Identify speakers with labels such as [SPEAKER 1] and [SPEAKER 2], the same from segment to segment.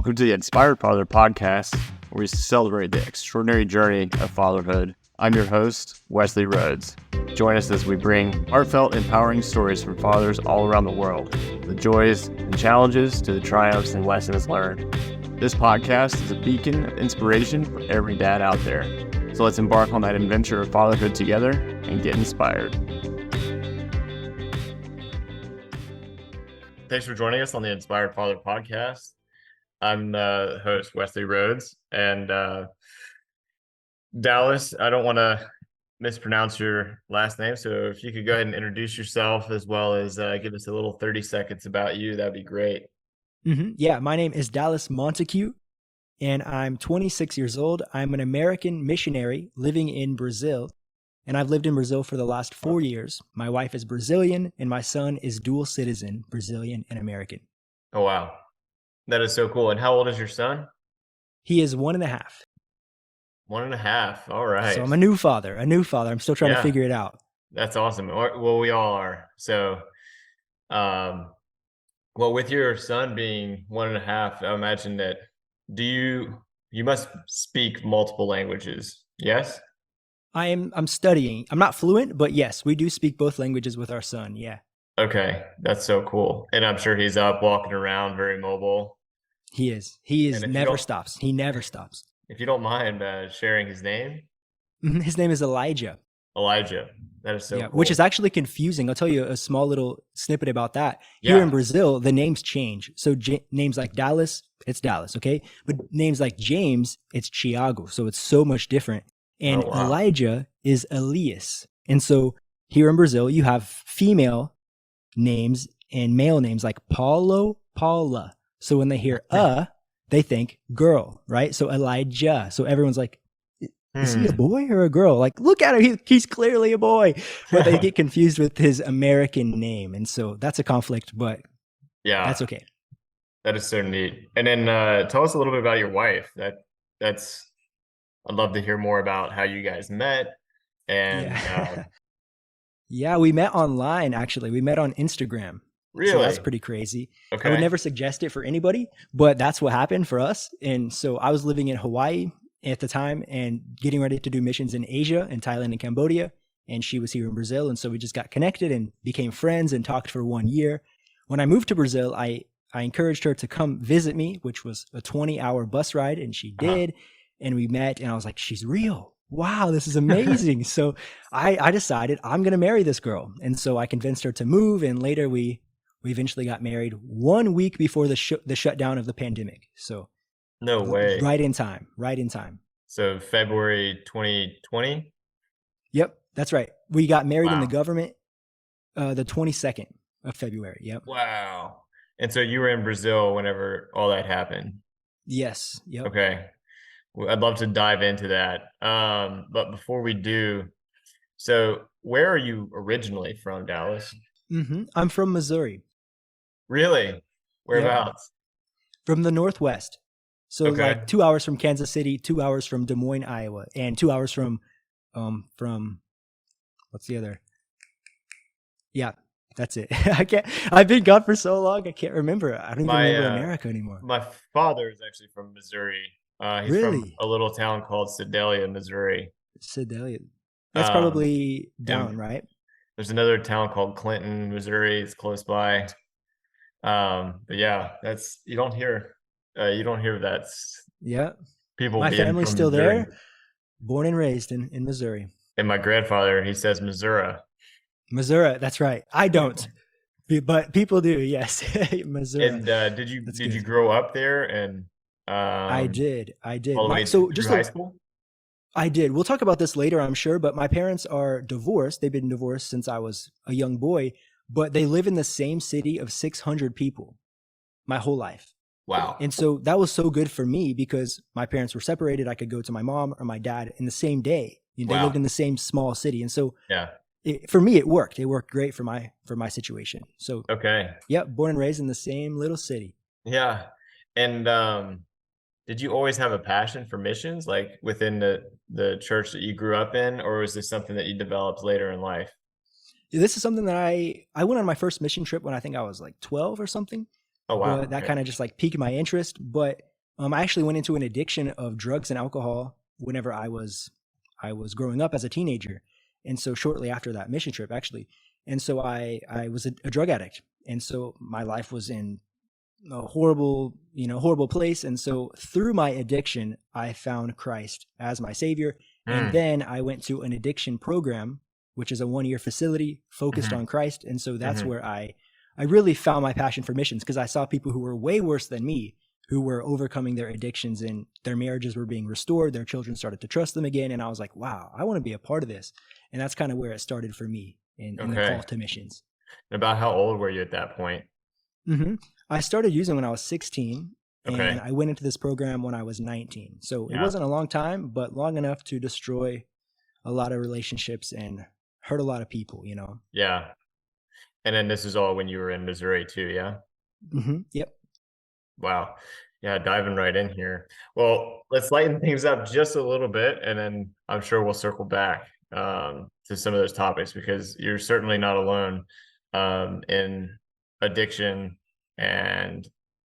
[SPEAKER 1] Welcome to the Inspired Father podcast, where we celebrate the extraordinary journey of fatherhood. I'm your host, Wesley Rhoads. Join us as we bring heartfelt, empowering stories from fathers all around the world, the joys and challenges to the triumphs and lessons learned. This podcast is a beacon of inspiration for every dad out there. So let's embark on that adventure of fatherhood together and get inspired. Thanks for joining us on the Inspired Father podcast. I'm the host, Wesley Rhoads, and Dallas, I don't want to mispronounce your last name, so if you could go ahead and introduce yourself as well as give us a little 30 seconds about you, that'd be great.
[SPEAKER 2] Yeah, my name is Dallas Monticue, and I'm 26 years old. I'm an American missionary living in Brazil, and I've lived in Brazil for the last 4 years. My wife is Brazilian, and my son is dual citizen, Brazilian and American.
[SPEAKER 1] Oh, wow. That is so cool. And how old is your son?
[SPEAKER 2] He is 1.5.
[SPEAKER 1] 1.5. All right.
[SPEAKER 2] So I'm a new father. I'm still trying to figure it out.
[SPEAKER 1] That's awesome. Well, we all are. So, well, with your son being 1.5, I imagine that you must speak multiple languages. Yes?
[SPEAKER 2] I'm studying. I'm not fluent, but yes, we do speak both languages with our son. Yeah.
[SPEAKER 1] Okay. That's so cool. And I'm sure he's up walking around, very mobile.
[SPEAKER 2] He is. He never stops. He never stops.
[SPEAKER 1] If you don't mind sharing his name.
[SPEAKER 2] His name is Elijah.
[SPEAKER 1] Elijah. That is so cool.
[SPEAKER 2] Which is actually confusing. I'll tell you a small little snippet about that. Here in Brazil, the names change. So names like Dallas, it's Dallas, okay? But names like James, it's Thiago. So it's so much different. And Elijah is Elias. And so here in Brazil, you have female names and male names like Paulo, Paula. So when they hear they think girl, right? So Elijah. So everyone's like, is he a boy or a girl? Like, look at him. He's clearly a boy. But they get confused with his American name. And so that's a conflict, but that's okay.
[SPEAKER 1] That is so neat. And then tell us a little bit about your wife. That's I'd love to hear more about how you guys met. And
[SPEAKER 2] we met online, actually. We met on Instagram.
[SPEAKER 1] Really?
[SPEAKER 2] So that's pretty crazy.
[SPEAKER 1] Okay.
[SPEAKER 2] I would never suggest it for anybody, but that's what happened for us. And so I was living in Hawaii at the time and getting ready to do missions in Asia, in Thailand and Cambodia. And she was here in Brazil. And so we just got connected and became friends and talked for 1 year. When I moved to Brazil, I encouraged her to come visit me, which was a 20-hour bus ride. And she did. And we met and I was like, she's real. Wow, this is amazing. So I decided I'm going to marry this girl. And so I convinced her to move. And later we eventually got married 1 week before the shutdown of the pandemic. So
[SPEAKER 1] no way.
[SPEAKER 2] Right in time.
[SPEAKER 1] So February 2020?
[SPEAKER 2] Yep, that's right. We got married in the government the 22nd of February. Yep.
[SPEAKER 1] Wow. And so you were in Brazil whenever all that happened?
[SPEAKER 2] Yes. Yep.
[SPEAKER 1] Okay. Well, I'd love to dive into that. But before we do, so where are you originally from, Dallas?
[SPEAKER 2] I'm from Missouri.
[SPEAKER 1] Really? Whereabouts?
[SPEAKER 2] From the Northwest. So like 2 hours from Kansas City, 2 hours from Des Moines, Iowa, and 2 hours from what's the other? Yeah, that's it. I've been gone for so long, I can't remember. I don't even remember America anymore.
[SPEAKER 1] My father is actually from Missouri. He's from a little town called Sedalia, Missouri.
[SPEAKER 2] Sedalia. That's probably down, right?
[SPEAKER 1] There's another town called Clinton, Missouri. It's close by. But yeah, that's you don't hear that.
[SPEAKER 2] Yeah.
[SPEAKER 1] People.
[SPEAKER 2] My family's still there. Born and raised in Missouri.
[SPEAKER 1] And my grandfather, he says Missouri.
[SPEAKER 2] Missouri, that's right. I don't, but people do. Yes, Missouri.
[SPEAKER 1] And did you grow up there? And
[SPEAKER 2] I did.
[SPEAKER 1] All the way through high school?
[SPEAKER 2] I did. We'll talk about this later, I'm sure, but my parents are divorced. They've been divorced since I was a young boy, but they live in the same city of 600 people my whole life.
[SPEAKER 1] Wow.
[SPEAKER 2] And so that was so good for me because my parents were separated. I could go to my mom or my dad in the same day. They lived in the same small city. And so for me, it worked. It worked great for my situation. So, born and raised in the same little city.
[SPEAKER 1] Yeah. And did you always have a passion for missions, like within the church that you grew up in, or was this something that you developed later in life?
[SPEAKER 2] This is something that I went on my first mission trip when I think I was like 12 or something.
[SPEAKER 1] Oh, wow.
[SPEAKER 2] That kind of just like piqued my interest. But I actually went into an addiction of drugs and alcohol whenever I was growing up as a teenager. And so shortly after that mission trip, actually. And so I was a drug addict. And so my life was in a horrible place. And so through my addiction, I found Christ as my savior. And then I went to an addiction program, which is a 1-year facility focused on Christ. And so that's where I really found my passion for missions, because I saw people who were way worse than me, who were overcoming their addictions, and their marriages were being restored. Their children started to trust them again. And I was like, wow, I want to be a part of this. And that's kind of where it started for me in the call to missions.
[SPEAKER 1] And about how old were you at that point?
[SPEAKER 2] I started using when I was 16, and I went into this program when I was 19. So it wasn't a long time, but long enough to destroy a lot of relationships and hurt a lot of people,
[SPEAKER 1] Yeah. And then this is all when you were in Missouri too, yeah?
[SPEAKER 2] Yep.
[SPEAKER 1] Wow. Yeah, diving right in here. Well, let's lighten things up just a little bit, and then I'm sure we'll circle back to some of those topics, because you're certainly not alone in addiction and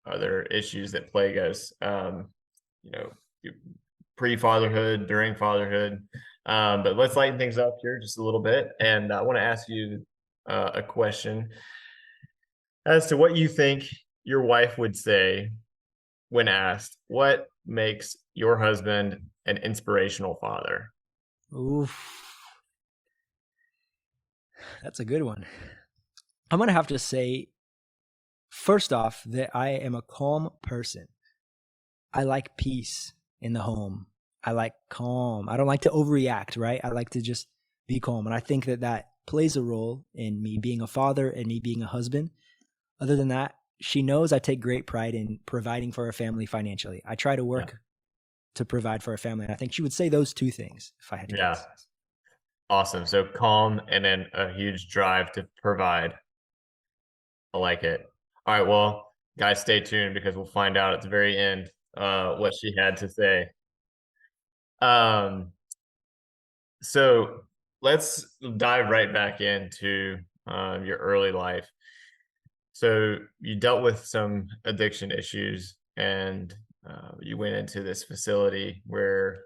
[SPEAKER 1] other issues that plague us, pre-fatherhood, during fatherhood. But let's lighten things up here just a little bit. And I want to ask you a question as to what you think your wife would say when asked, what makes your husband an inspirational father?
[SPEAKER 2] Oof. That's a good one. I'm going to have to say, first off, that I am a calm person. I like peace in the home. I like calm. I don't like to overreact, right? I like to just be calm. And I think that plays a role in me being a father and me being a husband. Other than that, she knows I take great pride in providing for our family financially. I try to work to provide for our family. And I think she would say those two things if I had to guess.
[SPEAKER 1] Awesome. So calm, and then a huge drive to provide. I like it. All right. Well, guys, stay tuned, because we'll find out at the very end what she had to say. So let's dive right back into your early life. So you dealt with some addiction issues, and you went into this facility where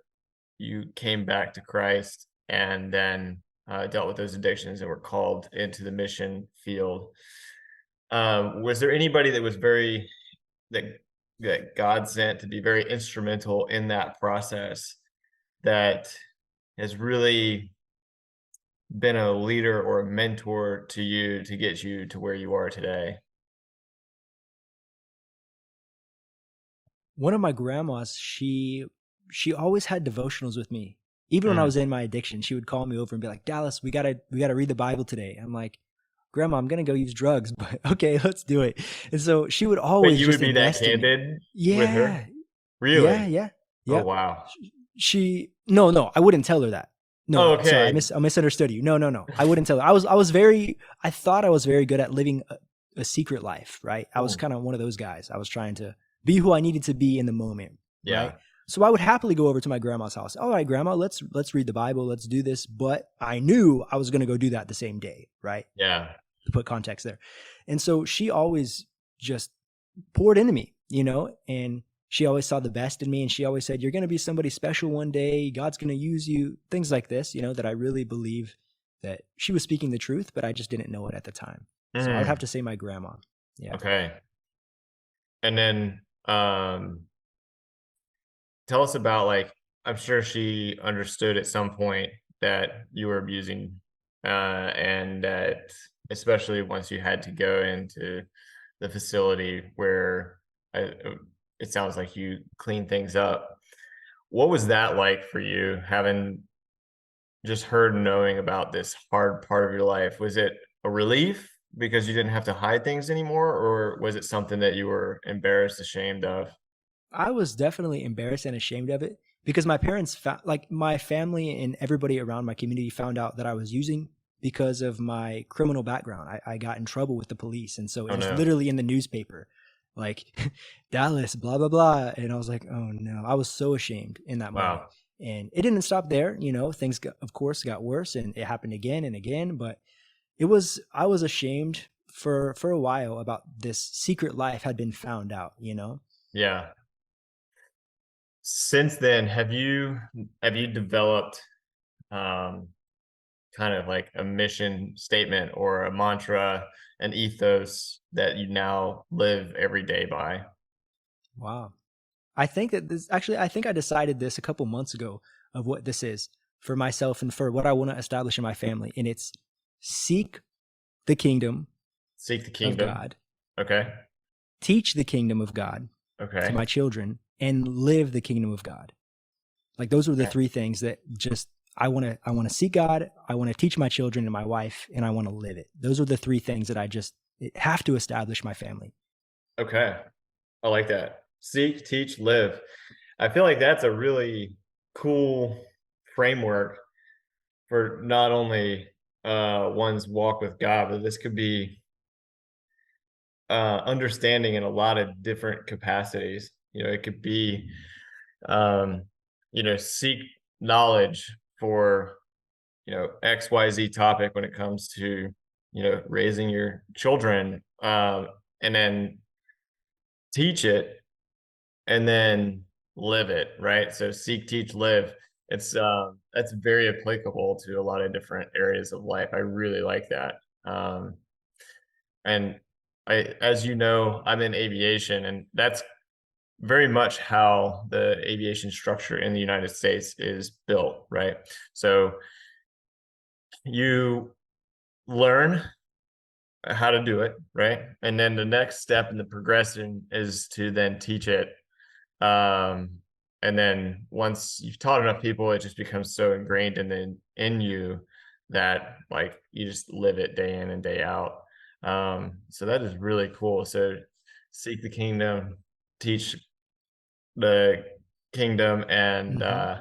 [SPEAKER 1] you came back to Christ, and then dealt with those addictions and were called into the mission field. Was there anybody that was that God sent to be very instrumental in that process, that has really been a leader or a mentor to you to get you to where you are today?
[SPEAKER 2] One of my grandmas, she always had devotionals with me. Even when I was in my addiction, she would call me over and be like, Dallas, we gotta read the Bible today. I'm like, Grandma, I'm gonna go use drugs, but okay, let's do it. And so she would always
[SPEAKER 1] you
[SPEAKER 2] just
[SPEAKER 1] would be that
[SPEAKER 2] invest in me.
[SPEAKER 1] candid with her?
[SPEAKER 2] Really?
[SPEAKER 1] Yeah. Oh, wow.
[SPEAKER 2] No, I wouldn't tell her that. No,
[SPEAKER 1] okay.
[SPEAKER 2] Sorry, I misunderstood you. No, I wouldn't tell her. I thought I was very good at living a secret life, right? I was kind of one of those guys. I was trying to be who I needed to be in the moment.
[SPEAKER 1] Yeah.
[SPEAKER 2] Right? So I would happily go over to my grandma's house. All right, Grandma, let's read the Bible. Let's do this. But I knew I was going to go do that the same day, right?
[SPEAKER 1] Yeah.
[SPEAKER 2] To put context there. And so she always just poured into me, and she always saw the best in me. And she always said, you're going to be somebody special one day. God's going to use you. Things like this, that I really believe that she was speaking the truth, but I just didn't know it at the time. So I would have to say my grandma. Yeah.
[SPEAKER 1] Okay. And then tell us about, I'm sure she understood at some point that you were abusing, and that especially once you had to go into the facility where it sounds like you clean things up. What was that like for you, having just heard knowing about this hard part of your life? Was it a relief because you didn't have to hide things anymore, or was it something that you were embarrassed, ashamed of?
[SPEAKER 2] I was definitely embarrassed and ashamed of it because my parents my family and everybody around my community found out that I was using because of my criminal background. I got in trouble with the police. And so it was literally in the newspaper, like Dallas, blah, blah, blah. And I was like, oh no, I was so ashamed in that moment. And it didn't stop there. Things of course got worse, and it happened again and again, but I was ashamed for a while about this secret life had been found out,
[SPEAKER 1] Yeah. since then, have you developed kind of like a mission statement or a mantra, an ethos that you now live every day by?
[SPEAKER 2] Wow. I think that this actually, I think I decided this a couple months ago of what this is for myself and for what I want to establish in my family. And it's seek the kingdom
[SPEAKER 1] Seek the
[SPEAKER 2] of
[SPEAKER 1] kingdom.
[SPEAKER 2] God,
[SPEAKER 1] Okay.
[SPEAKER 2] teach the kingdom of God to
[SPEAKER 1] Okay.
[SPEAKER 2] my children, and live the kingdom of God. Like those are the
[SPEAKER 1] Okay.
[SPEAKER 2] three things that just I want to seek God, I want to teach my children and my wife, and I want to live it. Those are the three things that I just have to establish my family.
[SPEAKER 1] Okay. I like that. Seek, teach, live. I feel like that's a really cool framework for not only one's walk with God, but this could be understanding in a lot of different capacities. It could be, um, seek knowledge for, XYZ topic when it comes to, raising your children, and then teach it and then live it, right? So seek, teach, live. It's that's very applicable to a lot of different areas of life. I really like that. And as you know, I'm in aviation, and that's very much how the aviation structure in the United States is built, right? So you learn how to do it, right? And then the next step in the progression is to then teach it. Um, and then once you've taught enough people, it just becomes so ingrained in you that like you just live it day in and day out. So that is really cool. So seek the kingdom, teach the kingdom, and
[SPEAKER 2] Mm-hmm.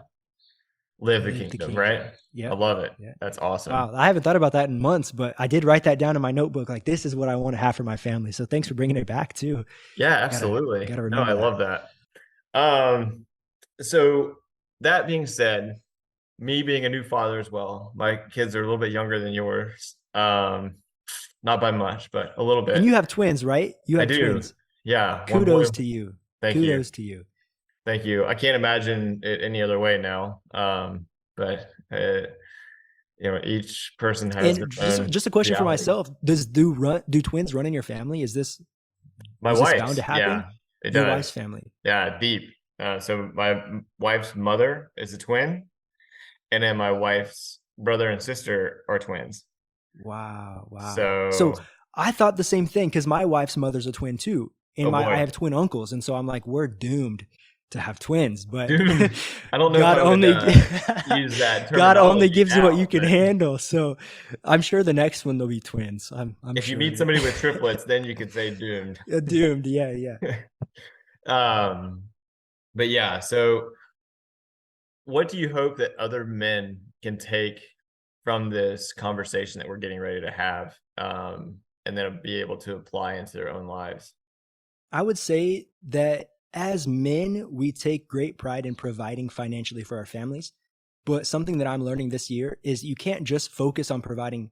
[SPEAKER 1] live the
[SPEAKER 2] Live the
[SPEAKER 1] kingdom, right?
[SPEAKER 2] kingdom.
[SPEAKER 1] I
[SPEAKER 2] Yep.
[SPEAKER 1] love it.
[SPEAKER 2] Yeah.
[SPEAKER 1] That's awesome.
[SPEAKER 2] Wow. I haven't thought about that in months, but I did write that down in my notebook. Like, this is what I want to have for my family. So thanks for bringing it back too.
[SPEAKER 1] Yeah,
[SPEAKER 2] Gotta,
[SPEAKER 1] absolutely.
[SPEAKER 2] gotta
[SPEAKER 1] No, I
[SPEAKER 2] remember that.
[SPEAKER 1] love that. So that being said, me being a new father as well, my kids are a little bit younger than yours. Not by much, but a little
[SPEAKER 2] And
[SPEAKER 1] bit.
[SPEAKER 2] you have twins, right? You
[SPEAKER 1] I
[SPEAKER 2] have
[SPEAKER 1] do.
[SPEAKER 2] twins.
[SPEAKER 1] Yeah, one boy.
[SPEAKER 2] Kudos to you.
[SPEAKER 1] Thank you.
[SPEAKER 2] Kudos to you.
[SPEAKER 1] Thank you. I can't imagine it any other way now. But each person has their
[SPEAKER 2] And just
[SPEAKER 1] own
[SPEAKER 2] just a question for
[SPEAKER 1] reality.
[SPEAKER 2] myself: do twins run in your family?
[SPEAKER 1] My
[SPEAKER 2] Was this bound to
[SPEAKER 1] wife's,
[SPEAKER 2] happen?
[SPEAKER 1] yeah, it
[SPEAKER 2] Your wife's
[SPEAKER 1] does.
[SPEAKER 2] family.
[SPEAKER 1] Yeah, deep. So my wife's mother is a twin, and then my wife's brother and sister are twins.
[SPEAKER 2] Wow, wow. So
[SPEAKER 1] So,
[SPEAKER 2] I thought the same thing because my wife's mother's a twin too, and
[SPEAKER 1] oh
[SPEAKER 2] I
[SPEAKER 1] boy,
[SPEAKER 2] have twin uncles, and so I'm like, we're doomed to have twins. But
[SPEAKER 1] dude, I don't know if
[SPEAKER 2] God
[SPEAKER 1] I would
[SPEAKER 2] only
[SPEAKER 1] use that
[SPEAKER 2] God only
[SPEAKER 1] terminology
[SPEAKER 2] gives you what you
[SPEAKER 1] now,
[SPEAKER 2] can
[SPEAKER 1] but
[SPEAKER 2] handle. So I'm sure the next one there'll be twins. I'm
[SPEAKER 1] if you
[SPEAKER 2] sure of
[SPEAKER 1] meet
[SPEAKER 2] it.
[SPEAKER 1] somebody with triplets, then you could say doomed.
[SPEAKER 2] Doomed. Yeah, yeah.
[SPEAKER 1] um, but yeah, so what do you hope that other men can take from this conversation that we're getting ready to have, and then be able to apply into their own lives?
[SPEAKER 2] I would say that as men, we take great pride in providing financially for our families. But something that I'm learning this year is you can't just focus on providing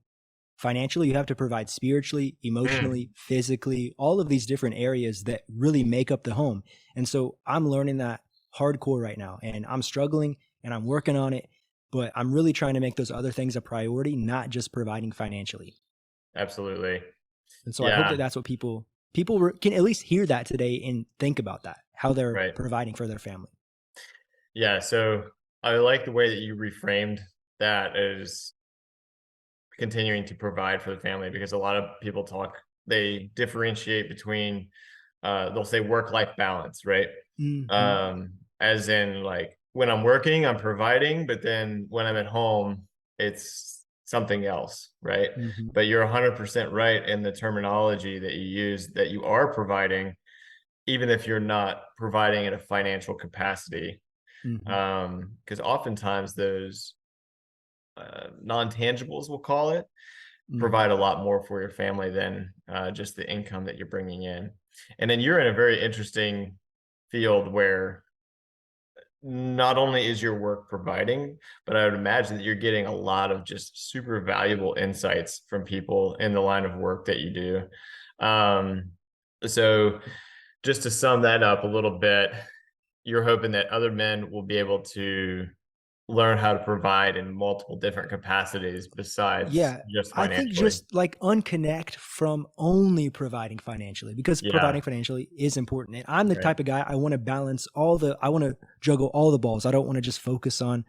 [SPEAKER 2] financially. You have to provide spiritually,
[SPEAKER 1] Mm,
[SPEAKER 2] emotionally, physically, all of these different areas that really make up the home. And so I'm learning that hardcore right now, and I'm struggling and I'm working on it, but I'm really trying to make those other things a priority, not just providing financially.
[SPEAKER 1] absolutely.
[SPEAKER 2] And so I hope that
[SPEAKER 1] Yeah,
[SPEAKER 2] that's what people can at least hear that today and think about that, how they're
[SPEAKER 1] right.
[SPEAKER 2] providing for their family.
[SPEAKER 1] Yeah, so I like the way that you reframed that as continuing to provide for the family, because a lot of people they differentiate between, they'll say work-life balance, right?
[SPEAKER 2] Mm-hmm.
[SPEAKER 1] As in like when I'm working, I'm providing, but then when I'm at home, it's something else, right?
[SPEAKER 2] Mm-hmm.
[SPEAKER 1] But you're 100% right in the terminology that you use, that you are providing, even if you're not providing in a financial capacity.
[SPEAKER 2] Mm-hmm.
[SPEAKER 1] Because oftentimes those non-tangibles, we'll call it,
[SPEAKER 2] Mm-hmm.
[SPEAKER 1] provide a lot more for your family than just the income that you're bringing in. And then you're in a very interesting field where not only is your work providing, but I would imagine that you're getting a lot of just super valuable insights from people in the line of work that you do. So just to sum that up a little bit, you're hoping that other men will be able to learn how to provide in multiple different capacities besides
[SPEAKER 2] Yeah,
[SPEAKER 1] just
[SPEAKER 2] I think
[SPEAKER 1] financially.
[SPEAKER 2] just like unconnect from only providing financially, because
[SPEAKER 1] Yeah.
[SPEAKER 2] providing financially is important. And I'm the
[SPEAKER 1] Right.
[SPEAKER 2] type of guy, I want to balance I want to juggle all the balls. I don't want to just focus on,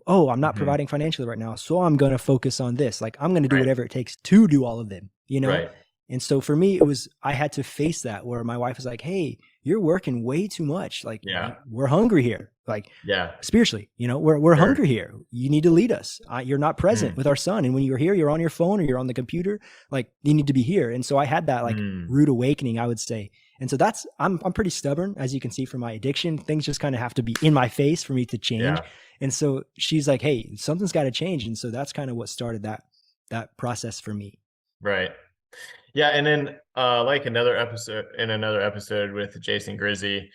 [SPEAKER 2] oh, I'm not
[SPEAKER 1] Mhm.
[SPEAKER 2] providing financially right now, so I'm going to focus on this. Like I'm going to do
[SPEAKER 1] Right.
[SPEAKER 2] whatever it takes to do all of them.
[SPEAKER 1] Right.
[SPEAKER 2] And so for me, I had to face that where my wife was like, hey, you're working way too much. Like
[SPEAKER 1] Yeah.
[SPEAKER 2] we're hungry here. Like
[SPEAKER 1] Yeah.
[SPEAKER 2] spiritually, we're
[SPEAKER 1] Sure.
[SPEAKER 2] hungry here. You need to lead us. You're not present
[SPEAKER 1] Mm.
[SPEAKER 2] with our son. And when you're here, you're on your phone or you're on the computer. Like you need to be here. And so I had that like
[SPEAKER 1] Mm.
[SPEAKER 2] rude awakening, I would say. And so I'm pretty stubborn, as you can see from my addiction. Things just kind of have to be in my face for me to change.
[SPEAKER 1] Yeah.
[SPEAKER 2] And so she's like, hey, something's got to change. And so that's kind of what started that process for me.
[SPEAKER 1] Right. Yeah, and then like another episode with Jason Grizzy,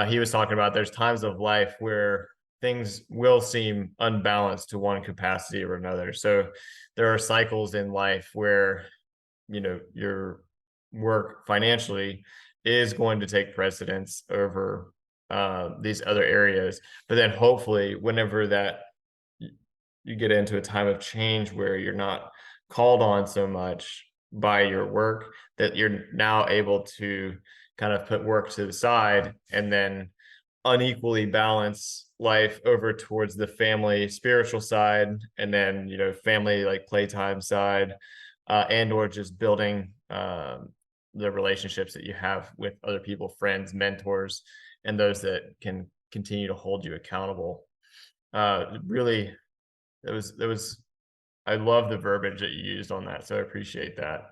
[SPEAKER 1] he was talking about there's times of life where things will seem unbalanced to one capacity or another. So there are cycles in life where your work financially is going to take precedence over these other areas. But then hopefully, whenever that you get into a time of change where you're not called on so much by your work, that you're now able to kind of put work to the side and then unequally balance life over towards the family spiritual side, and then family like playtime side, and or just building the relationships that you have with other people, friends, mentors, and those that can continue to hold you accountable. Really, there was I love the verbiage that you used on that, so I appreciate that. All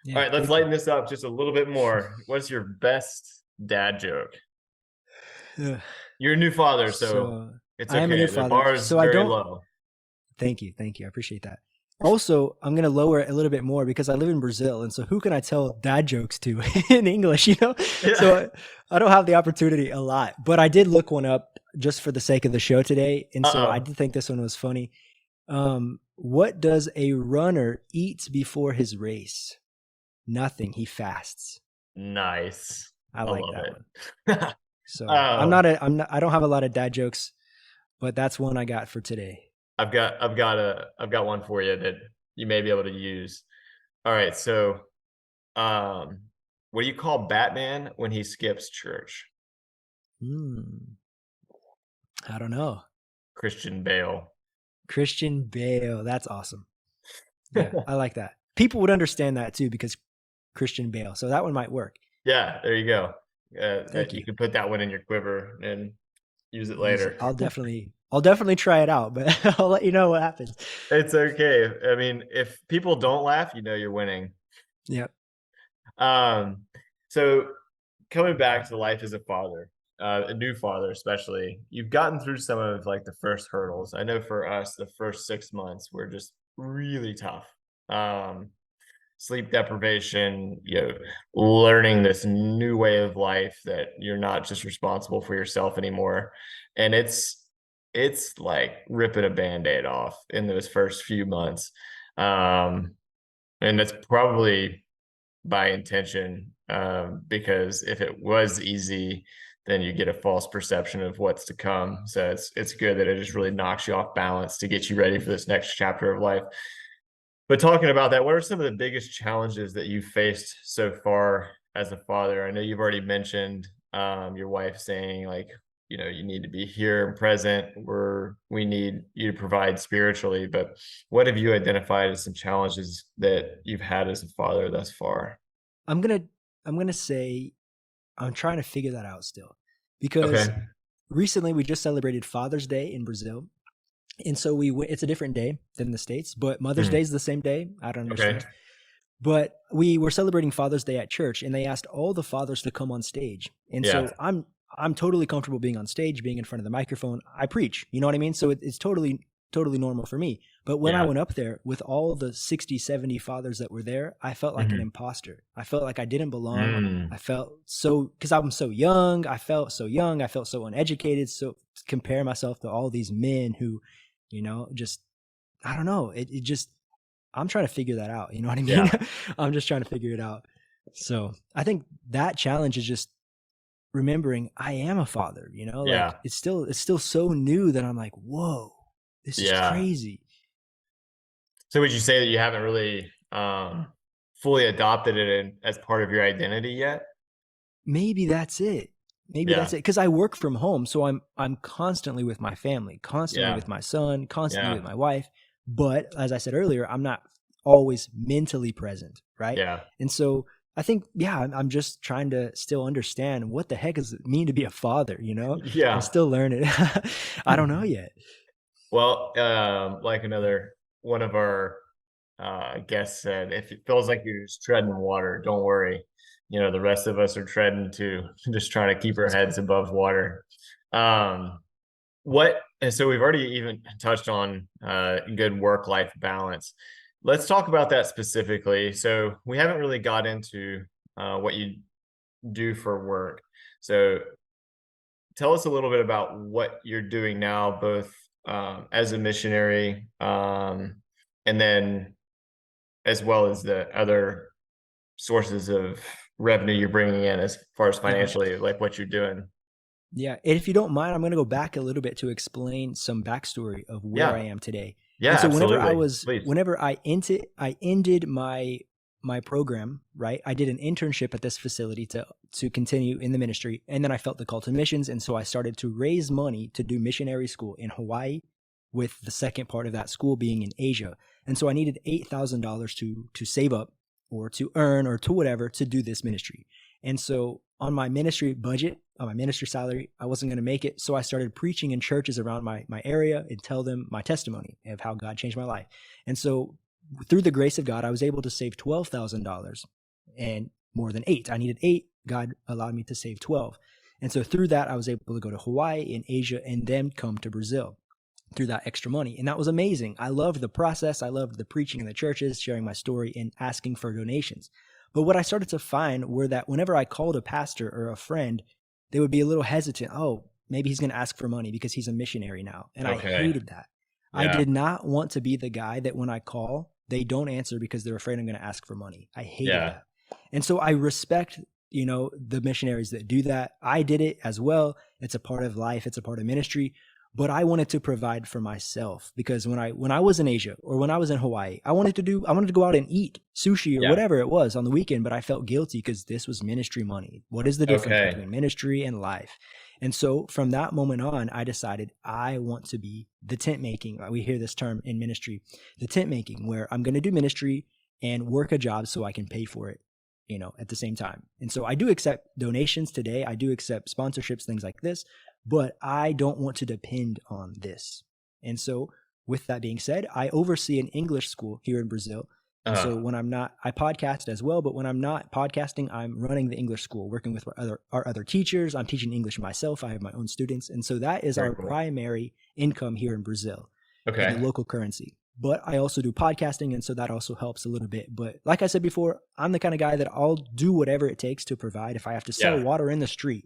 [SPEAKER 2] Yeah.
[SPEAKER 1] right, let's
[SPEAKER 2] Thank you.
[SPEAKER 1] lighten this up just a little bit more. What's your best dad joke? You're a new father, so
[SPEAKER 2] So
[SPEAKER 1] it's
[SPEAKER 2] I am a new
[SPEAKER 1] okay. The
[SPEAKER 2] father.
[SPEAKER 1] bar is
[SPEAKER 2] So I
[SPEAKER 1] very
[SPEAKER 2] don't,
[SPEAKER 1] low.
[SPEAKER 2] thank you. Thank you. I appreciate that. Also, I'm going to lower it a little bit more because I live in Brazil. And so who can I tell dad jokes to in English?
[SPEAKER 1] Yeah.
[SPEAKER 2] So I don't have the opportunity a lot, but I did look one up just for the sake of the show today. And so I
[SPEAKER 1] Uh-oh.
[SPEAKER 2] did think this one was funny. What does a runner eat before his race? Nothing. He fasts.
[SPEAKER 1] Nice.
[SPEAKER 2] I
[SPEAKER 1] I
[SPEAKER 2] like
[SPEAKER 1] love
[SPEAKER 2] that one.
[SPEAKER 1] it.
[SPEAKER 2] So
[SPEAKER 1] Um,
[SPEAKER 2] I don't have a lot of dad jokes, but that's one I got for today.
[SPEAKER 1] I've got one for you that you may be able to use. All right, so um, what do you call Batman when he skips church?
[SPEAKER 2] Hmm. I don't know.
[SPEAKER 1] Christian Bale.
[SPEAKER 2] Christian Bale. That's awesome. Yeah, I like that. People would understand that too because Christian Bale. So that one might work.
[SPEAKER 1] Yeah, there you go. That
[SPEAKER 2] Thank
[SPEAKER 1] you
[SPEAKER 2] you.
[SPEAKER 1] can put that one in your quiver and use it
[SPEAKER 2] Use it.
[SPEAKER 1] later.
[SPEAKER 2] I'll definitely try it out, but I'll let you know what happens.
[SPEAKER 1] It's okay. I mean, if people don't laugh, you're winning.
[SPEAKER 2] Yep.
[SPEAKER 1] Um, so coming back to life as a father, a new father, especially, you've gotten through some of like the first hurdles. I know for us, the first 6 months were just really tough. Um, Sleep deprivation, learning this new way of life that you're not just responsible for yourself anymore. And it's like ripping a band-aid off in those first few months. And that's probably by intention, because if it was easy, then you get a false perception of what's to come. So it's good that it just really knocks you off balance to get you ready for this next chapter of life. But talking about that, what are some of the biggest challenges that you've faced so far as a father? I know you've already mentioned your wife saying like, you need to be here and present, where we need you to provide spiritually. But what have you identified as some challenges that you've had as a father thus far?
[SPEAKER 2] I'm gonna I'm gonna say I'm trying to figure that out still. Because
[SPEAKER 1] Okay.
[SPEAKER 2] recently we just celebrated Father's Day in Brazil. And so it's a different day than the States, but Mother's Day
[SPEAKER 1] Hmm.
[SPEAKER 2] is the same day. I don't
[SPEAKER 1] Okay.
[SPEAKER 2] understand. But we were celebrating Father's Day at church, and they asked all the fathers to come on stage. And
[SPEAKER 1] Yeah.
[SPEAKER 2] so I'm totally comfortable being on stage, being in front of the microphone. I preach, you know what I mean? So it's totally normal for me. But when I
[SPEAKER 1] Yeah.
[SPEAKER 2] went up there with all the 60, 70 fathers that were there, I felt like an
[SPEAKER 1] Hmm.
[SPEAKER 2] imposter. I felt like I didn't belong.
[SPEAKER 1] Mm.
[SPEAKER 2] I felt so, because I'm so young. I felt so young. I felt so uneducated. So compare myself to all these men who, just, I don't know. It just, I'm trying to figure that out. You know what I mean?
[SPEAKER 1] Yeah.
[SPEAKER 2] I'm just trying to figure it out. So I think that challenge is just remembering I am a father, you know,
[SPEAKER 1] Yeah.
[SPEAKER 2] like it's still so new that I'm like, whoa, this is crazy.
[SPEAKER 1] So would you say that you haven't really fully adopted it as part of your identity yet?
[SPEAKER 2] Maybe that's it. Maybe that's it. Because I work from home, so I'm constantly with my family, constantly with my son, constantly with my wife. But as I said earlier, I'm not always mentally present, right?
[SPEAKER 1] Yeah.
[SPEAKER 2] And so I think, I'm just trying to still understand what the heck does it mean to be a father, you know?
[SPEAKER 1] Yeah.
[SPEAKER 2] I'm still learning. I don't know yet.
[SPEAKER 1] Well, like one of our guests said, if it feels like you're just treading water, don't worry. You know, the rest of us are treading too, just trying to keep our heads above water. And so we've already even touched on good work-life balance. Let's talk about that specifically. So we haven't really got into what you do for work. So tell us a little bit about what you're doing now, both as a missionary, and then as well as the other sources of revenue you're bringing in as far as financially, like what you're doing.
[SPEAKER 2] Yeah. And if you don't mind, I'm going to go back a little bit to explain some backstory of where I am today.
[SPEAKER 1] Yeah.
[SPEAKER 2] And so
[SPEAKER 1] Absolutely.
[SPEAKER 2] whenever I ended my program, right? I did an internship at this facility to continue in the ministry. And then I felt the call to missions. And so I started to raise money to do missionary school in Hawaii, with the second part of that school being in Asia. And so I needed $8,000 to save up or to earn or to whatever to do this ministry. And so on my ministry budget, on my ministry salary, I wasn't going to make it. So I started preaching in churches around my area and tell them my testimony of how God changed my life. And so through the grace of God, I was able to save $12,000 and more than 8. I needed 8. God allowed me to save 12. And so through that, I was able to go to Hawaii in Asia and then come to Brazil through that extra money. And that was amazing. I loved the process. I loved the preaching in the churches, sharing my story and asking for donations. But what I started to find were that whenever I called a pastor or a friend, they would be a little hesitant. Oh, maybe he's going to ask for money because he's a missionary now. And I hated that. I did not want to be the guy that when I call, they don't answer because they're afraid I'm going to ask for money. I hated that. And so I respect, the missionaries that do that. I did it as well. It's a part of life. It's a part of ministry. But I wanted to provide for myself because when I was in Asia or when I was in Hawaii, I wanted to go out and eat sushi or whatever it was on the weekend, but I felt guilty because this was ministry money. What is the difference between ministry and life? And so from that moment on, I decided I want to be the tent making. We hear this term in ministry, the tent making, where I'm going to do ministry and work a job so I can pay for it, at the same time. And so I do accept donations today. I do accept sponsorships, things like this. But I don't want to depend on this. And so with that being said, I oversee an English school here in Brazil. And so when I'm not, I podcast as well, but when I'm not podcasting, I'm running the English school, working with our other teachers. I'm teaching English myself. I have my own students. And so that is our primary income here in Brazil, the local currency. But I also do podcasting, and so that also helps a little bit. But like I said before, I'm the kind of guy that I'll do whatever it takes to provide. If I have to sell water in the street,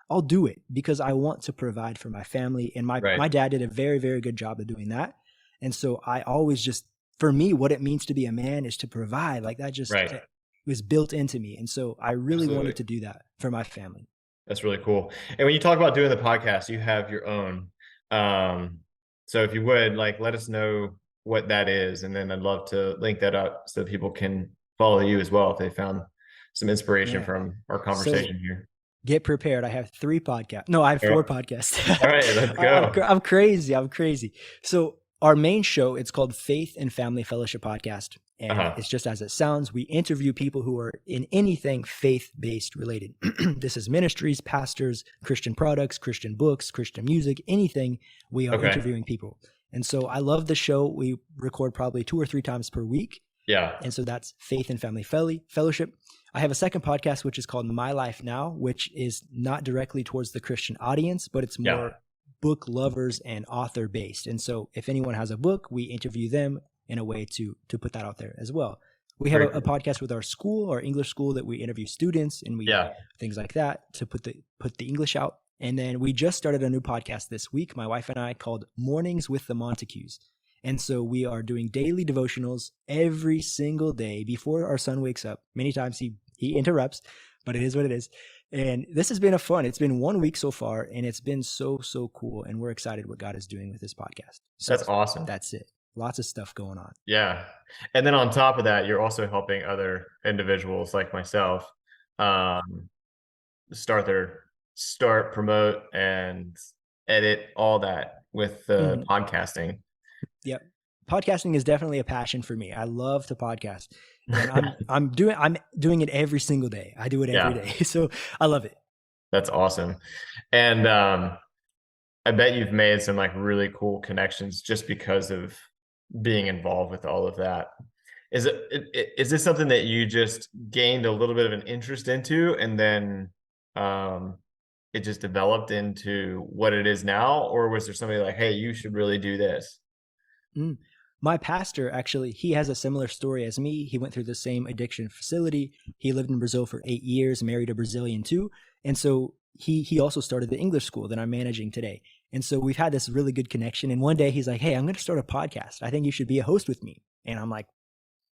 [SPEAKER 2] I'll do it because I want to provide for my family. And my dad did a very, very good job of doing that. And so I always just, for me, what it means to be a man is to provide. Like that just it was built into me. And so I really wanted to do that for my family.
[SPEAKER 1] That's really cool. And when you talk about doing the podcast, you have your own. So if you would, let us know what that is. And then I'd love to link that up so people can follow you as well if they found some inspiration from our conversation here.
[SPEAKER 2] Get prepared. I have 3 podcasts. No, I have 4 podcasts.
[SPEAKER 1] All right, let's go.
[SPEAKER 2] I'm crazy. So our main show, it's called Faith and Family Fellowship Podcast. And it's just as it sounds. We interview people who are in anything faith-based related. This is ministries, pastors, Christian products, Christian books, Christian music, anything. We are interviewing people. And so I love the show. We record probably 2 or 3 times per week. Yeah. And so that's Faith and Family Fellowship. I have a second podcast, which is called My Life Now, which is not directly towards the Christian audience, but it's more book lovers and author based. And so if anyone has a book, we interview them in a way to put that out there as well. We have a podcast with our school, our English school, that we interview students and we things like that to put the English out. And then we just started a new podcast this week, my wife and I, called Mornings with the Monticues. And so we are doing daily devotionals every single day before our son wakes up. Many times he interrupts, but it is what it is. And this has been it's been 1 week so far, and it's been so cool. And we're excited what God is doing with this podcast. So
[SPEAKER 1] That's awesome.
[SPEAKER 2] That's it. Lots of stuff going on.
[SPEAKER 1] Yeah. And then on top of that, you're also helping other individuals like myself start, promote, and edit all that with the podcasting.
[SPEAKER 2] Yep. Podcasting is definitely a passion for me. I love to podcast. And I'm doing it every single day. I do it every day. So I love it.
[SPEAKER 1] That's awesome. And I bet you've made some like really cool connections just because of being involved with all of that. Is this something that you just gained a little bit of an interest into, and then it just developed into what it is now? Or was there somebody like, hey, you should really do this?
[SPEAKER 2] My pastor, actually, he has a similar story as me. He went through the same addiction facility. He lived in Brazil for 8 years, married a Brazilian too. And so he also started the English school that I'm managing today. And so we've had this really good connection. And one day he's like, hey, I'm going to start a podcast. I think you should be a host with me. And I'm like,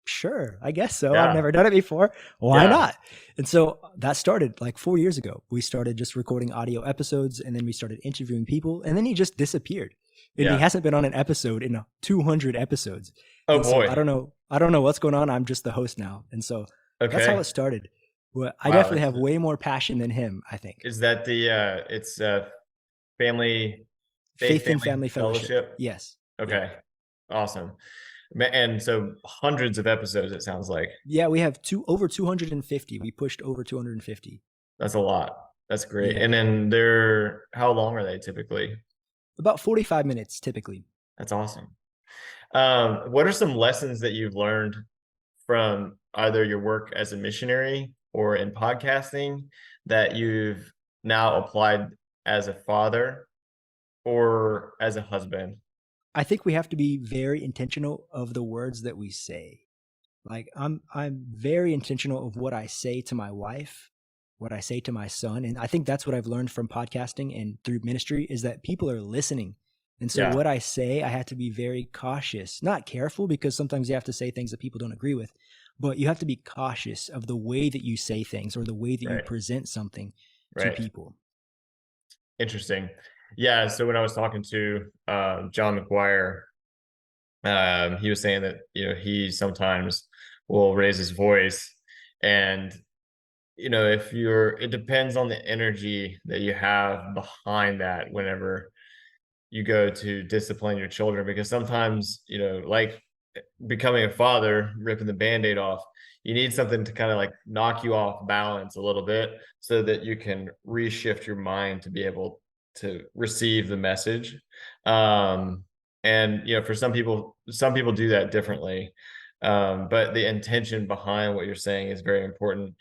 [SPEAKER 2] sure, I guess so. I've never done it before. Why not? And so that started like 4 years ago. We started just recording audio episodes, and then we started interviewing people, and then he just disappeared. And he hasn't been on an episode in 200 episodes.
[SPEAKER 1] Oh boy.
[SPEAKER 2] So I don't know what's going on. I'm just the host now. And so that's how it started. But I definitely have way more passion than him, I think.
[SPEAKER 1] Is that the it's
[SPEAKER 2] Faith and Family Fellowship? Yes.
[SPEAKER 1] Okay. Awesome. And so hundreds of episodes, it sounds like.
[SPEAKER 2] Yeah, we have over 250. We pushed over 250.
[SPEAKER 1] That's a lot. That's great.
[SPEAKER 2] Yeah.
[SPEAKER 1] And then how long are they typically?
[SPEAKER 2] About 45 minutes typically.
[SPEAKER 1] That's awesome. What are some lessons that you've learned from either your work as a missionary or in podcasting that you've now applied as a father or as a husband?
[SPEAKER 2] I think we have to be very intentional of the words that we say. Like I'm very intentional of what I say to my wife, what I say to my son. And I think that's what I've learned from podcasting and through ministry is that people are listening. And so what I say, I have to be very cautious, not careful, because sometimes you have to say things that people don't agree with, but you have to be cautious of the way that you say things or the way that you present something to people.
[SPEAKER 1] Interesting. Yeah. So when I was talking to John McGuire, he was saying that, he sometimes will raise his voice, and, it depends on the energy that you have behind that whenever you go to discipline your children, because sometimes, like becoming a father, ripping the Band-Aid off, you need something to kind of like knock you off balance a little bit so that you can reshift your mind to be able to receive the message. And, for some people do that differently. But the intention behind what you're saying is very important.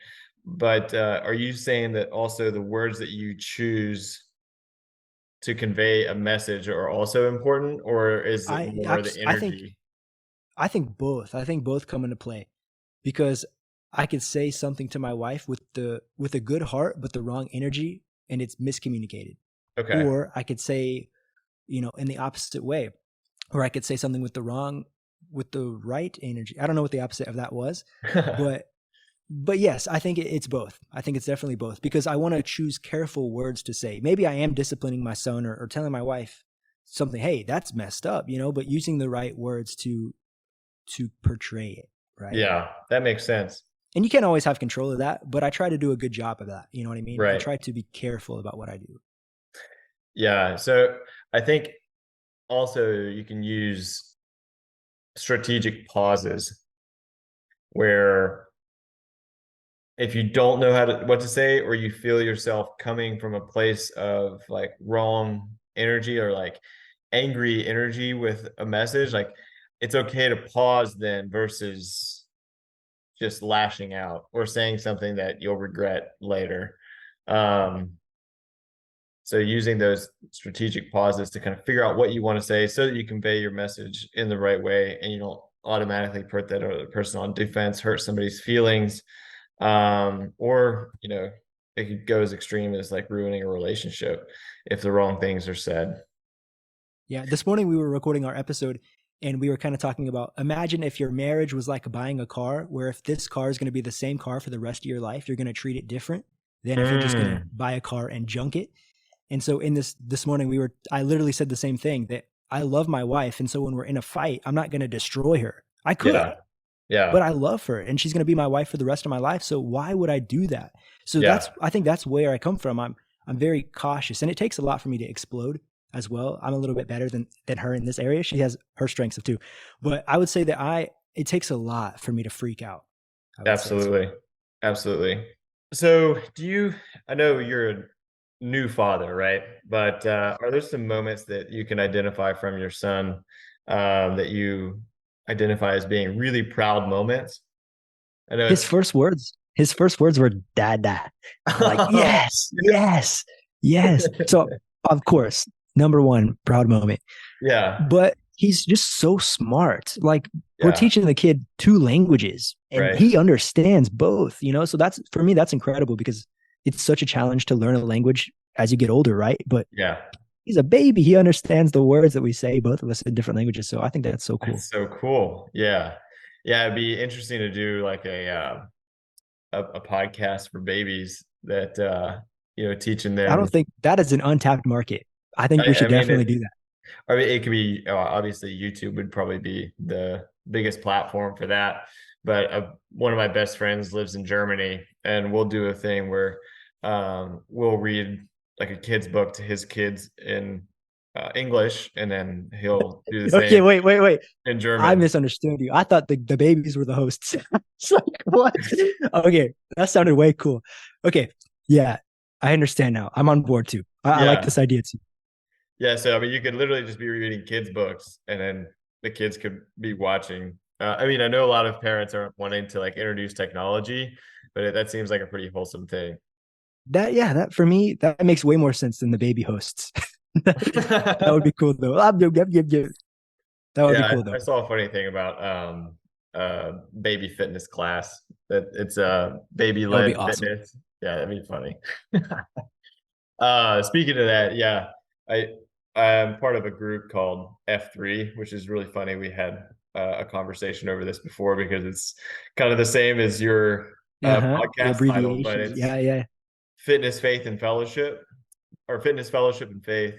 [SPEAKER 1] But are you saying that also the words that you choose to convey a message are also important, or is it more the energy?
[SPEAKER 2] I think both. I think both come into play, because I could say something to my wife with a good heart, but the wrong energy, and it's miscommunicated.
[SPEAKER 1] Okay.
[SPEAKER 2] Or I could say, in the opposite way, or I could say something with the right energy. I don't know what the opposite of that was, but yes, I think it's both. I think it's definitely both, because I want to choose careful words to say. Maybe I am disciplining my son or telling my wife something, hey, that's messed up, but using the right words to portray it. Right.
[SPEAKER 1] Yeah, that makes sense.
[SPEAKER 2] And you can't always have control of that, but I try to do a good job of that. You know what I mean?
[SPEAKER 1] Right.
[SPEAKER 2] I try to be careful about what I do.
[SPEAKER 1] Yeah. So I think also you can use strategic pauses where if you don't know what to say, or you feel yourself coming from a place of like wrong energy or like angry energy with a message, like it's okay to pause then versus just lashing out or saying something that you'll regret later. So using those strategic pauses to kind of figure out what you want to say so that you convey your message in the right way, and you don't automatically put that other person on defense, hurt somebody's feelings, or it could go as extreme as like ruining a relationship if the wrong things are said.
[SPEAKER 2] Yeah, this morning we were recording our episode, and we were kind of talking about, imagine if your marriage was like buying a car, where if this car is going to be the same car for the rest of your life, you're going to treat it different than if you're just going to buy a car and junk it. And so in this morning, I literally said the same thing, that I love my wife. And so when we're in a fight, I'm not going to destroy her. I could, but I love her and she's going to be my wife for the rest of my life. So why would I do that? So I think that's where I come from. I'm very cautious, and it takes a lot for me to explode as well. I'm a little bit better than her in this area. She has her strengths too, but I would say that it takes a lot for me to freak out.
[SPEAKER 3] Absolutely. Absolutely. So I know you're a new father, right? But are there some moments that you can identify from your son that you identify as being really proud moments?
[SPEAKER 2] I know his first words were "dada." Like, yes. So of course, number one proud moment.
[SPEAKER 3] Yeah.
[SPEAKER 2] But he's just so smart. Like, we're teaching the kid 2 languages, and he understands both, So for me, that's incredible, because it's such a challenge to learn a language as you get older, right? But he's a baby. He understands the words that we say, both of us, in different languages. So I think that's so cool.
[SPEAKER 3] That's so cool. Yeah. It'd be interesting to do like a podcast for babies that teaching them.
[SPEAKER 2] I don't think that is an untapped market. I think we should definitely do that.
[SPEAKER 3] I mean, it could be, obviously YouTube would probably be the biggest platform for that. But one of my best friends lives in Germany, and we'll do a thing where we'll read like a kid's book to his kids in English, and then he'll do the same.
[SPEAKER 2] Okay, wait.
[SPEAKER 3] In German.
[SPEAKER 2] I misunderstood you. I thought the babies were the hosts. It's like, what? Okay, that sounded way cool. Okay, yeah, I understand now. I'm on board too. I like this idea too.
[SPEAKER 3] Yeah, so I mean, you could literally just be reading kids' books, and then the kids could be watching. I know a lot of parents aren't wanting to like introduce technology, but that seems like a pretty wholesome thing.
[SPEAKER 2] That for me, that makes way more sense than the baby hosts. That would be cool though. That would be cool though.
[SPEAKER 3] I saw a funny thing about baby fitness class, that it's baby led fitness. Awesome. Yeah, that'd be funny. Speaking of that, I'm part of a group called F3, which is really funny. We had a conversation over this before, because it's kind of the same as your podcast title, but it's Fitness, Faith, and Fellowship, or Fitness, Fellowship, and Faith.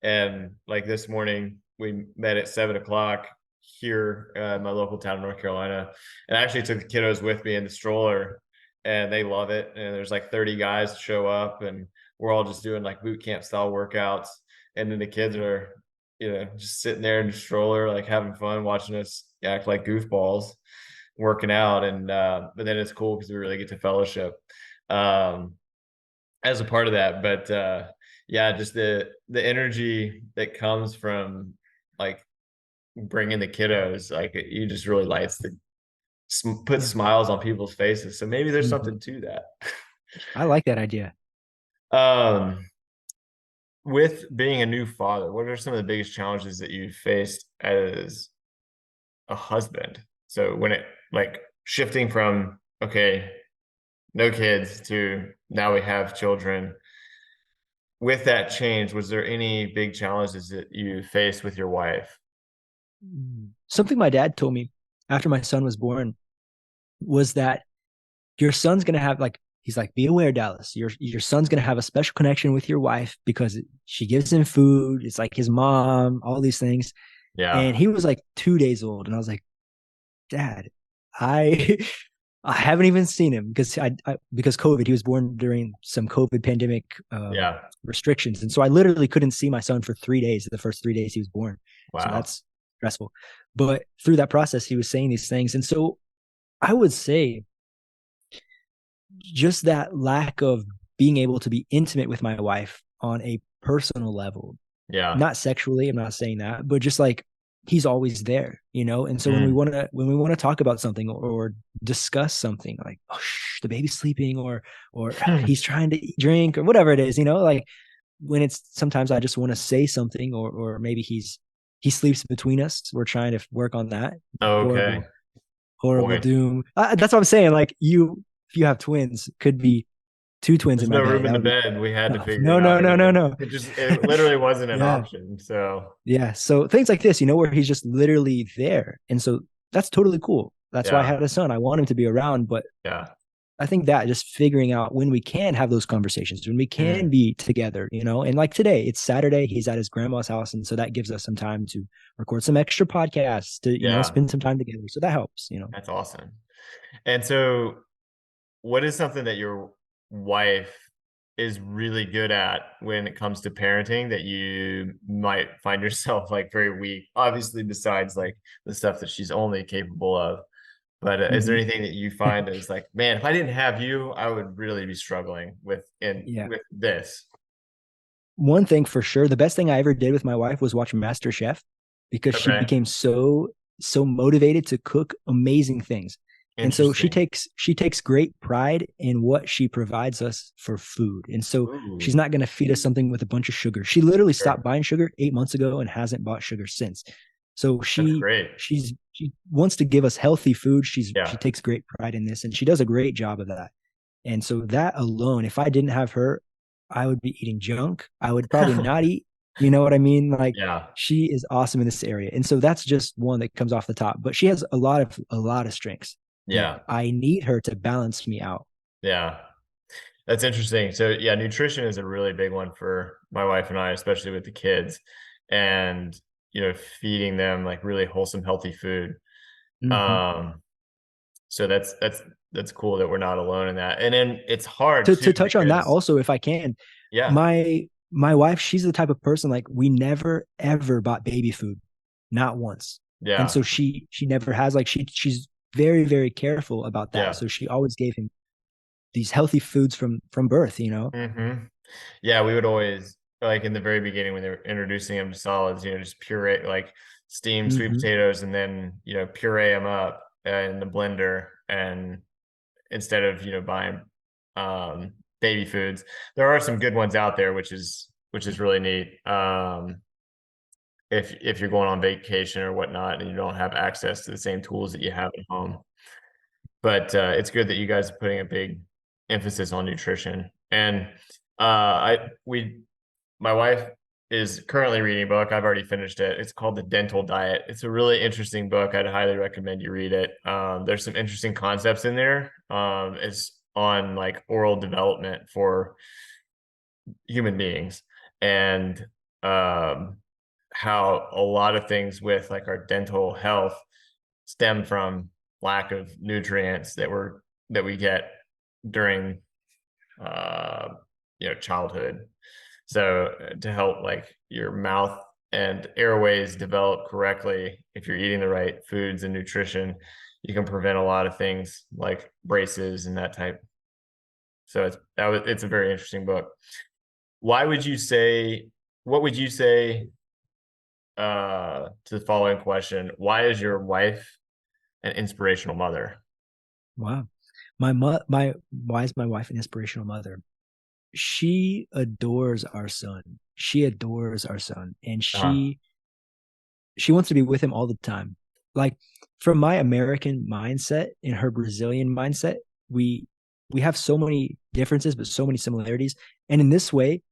[SPEAKER 3] And like this morning, we met at 7:00 here in my local town of North Carolina, and I actually took the kiddos with me in the stroller, and they love it. And there's like 30 guys show up, and we're all just doing like boot camp style workouts. And then the kids are, just sitting there in the stroller, like having fun, watching us act like goofballs, working out. And but then it's cool because we really get to fellowship as a part of that. But just the energy that comes from like bringing the kiddos, like you just really puts smiles on people's faces. So maybe there's something to that.
[SPEAKER 2] I like that idea.
[SPEAKER 3] With being a new father, what are some of the biggest challenges that you faced as a husband? So when it like shifting from, okay, no kids to now we have children, with that change, was there any big challenges that you faced with your wife?
[SPEAKER 2] Something my dad told me after my son was born was that your son's going to have he's like, be aware, Dallas, your son's going to have a special connection with your wife because she gives him food. It's like his mom, all these things. Yeah. And he was like 2 days old. And I was like, Dad, I haven't even seen him because COVID, he was born during some COVID pandemic restrictions. And so I literally couldn't see my son for 3 days, the first 3 days he was born. Wow. So that's stressful. But through that process, he was saying these things. And so I would say just that lack of being able to be intimate with my wife on a personal level. Yeah. Not sexually, I'm not saying that, but just like he's always there, And so when we want to talk about something or discuss something like, oh, the baby's sleeping or he's trying to drink or whatever it is, like when it's sometimes I just want to say something or maybe he sleeps between us. We're trying to work on that.
[SPEAKER 3] Okay.
[SPEAKER 2] Horrible doom. That's what I'm saying. Like if you have twins, could be 2 twins.
[SPEAKER 3] There's
[SPEAKER 2] in my
[SPEAKER 3] no
[SPEAKER 2] bed.
[SPEAKER 3] room in the bed. We had to figure
[SPEAKER 2] it out. No.
[SPEAKER 3] It literally wasn't an option. So
[SPEAKER 2] so things like this, where he's just literally there. And so that's totally cool. That's why I had a son. I want him to be around, but I think that just figuring out when we can have those conversations, when we can be together, and like today, it's Saturday, he's at his grandma's house. And so that gives us some time to record some extra podcasts to, spend some time together. So that helps,
[SPEAKER 3] That's awesome. And so what is something that your wife is really good at when it comes to parenting that you might find yourself like very weak? Obviously, besides like the stuff that she's only capable of. But is there anything that you find is like, man, if I didn't have you, I would really be struggling with with this?
[SPEAKER 2] One thing for sure, the best thing I ever did with my wife was watch Master Chef, because she became so motivated to cook amazing things. And so she takes great pride in what she provides us for food. And so she's not going to feed us something with a bunch of sugar. She literally stopped buying sugar 8 months ago and hasn't bought sugar since. So she wants to give us healthy food. She takes great pride in this, and she does a great job of that. And so that alone, if I didn't have her, I would be eating junk. I would probably not eat. You know what I mean? Like, she is awesome in this area. And so that's just one that comes off the top, but she has a lot of strengths.
[SPEAKER 3] Yeah.
[SPEAKER 2] I need her to balance me out.
[SPEAKER 3] Yeah. That's interesting. So yeah, nutrition is a really big one for my wife and I, especially with the kids, and, feeding them like really wholesome, healthy food. So that's cool that we're not alone in that. And then it's hard
[SPEAKER 2] to touch on that also, if I can.
[SPEAKER 3] Yeah.
[SPEAKER 2] My wife, she's the type of person, like, we never ever bought baby food, not once.
[SPEAKER 3] Yeah.
[SPEAKER 2] And so she never has, like, she's very, very careful about that. So she always gave him these healthy foods from birth,
[SPEAKER 3] Yeah, we would always, like, in the very beginning when they were introducing him to solids, just puree, like steamed sweet potatoes, and then puree them up in the blender, and instead of buying baby foods. There are some good ones out there, which is really neat. If you're going on vacation or whatnot and you don't have access to the same tools that you have at home. But it's good that you guys are putting a big emphasis on nutrition. And my wife is currently reading a book. I've already finished it. It's called The Dental Diet. It's a really interesting book. I'd highly recommend you read it. There's some interesting concepts in there. It's on like oral development for human beings, and how a lot of things with like our dental health stem from lack of nutrients that we get during childhood. So to help like your mouth and airways develop correctly, if you're eating the right foods and nutrition, you can prevent a lot of things like braces and that type. So it's a very interesting book. What would you say to the following question? Why is your wife an inspirational mother?
[SPEAKER 2] Wow. Why is my wife an inspirational mother? She adores our son. And she wants to be with him all the time. Like, from my American mindset and her Brazilian mindset, we have so many differences, but so many similarities. And in this way,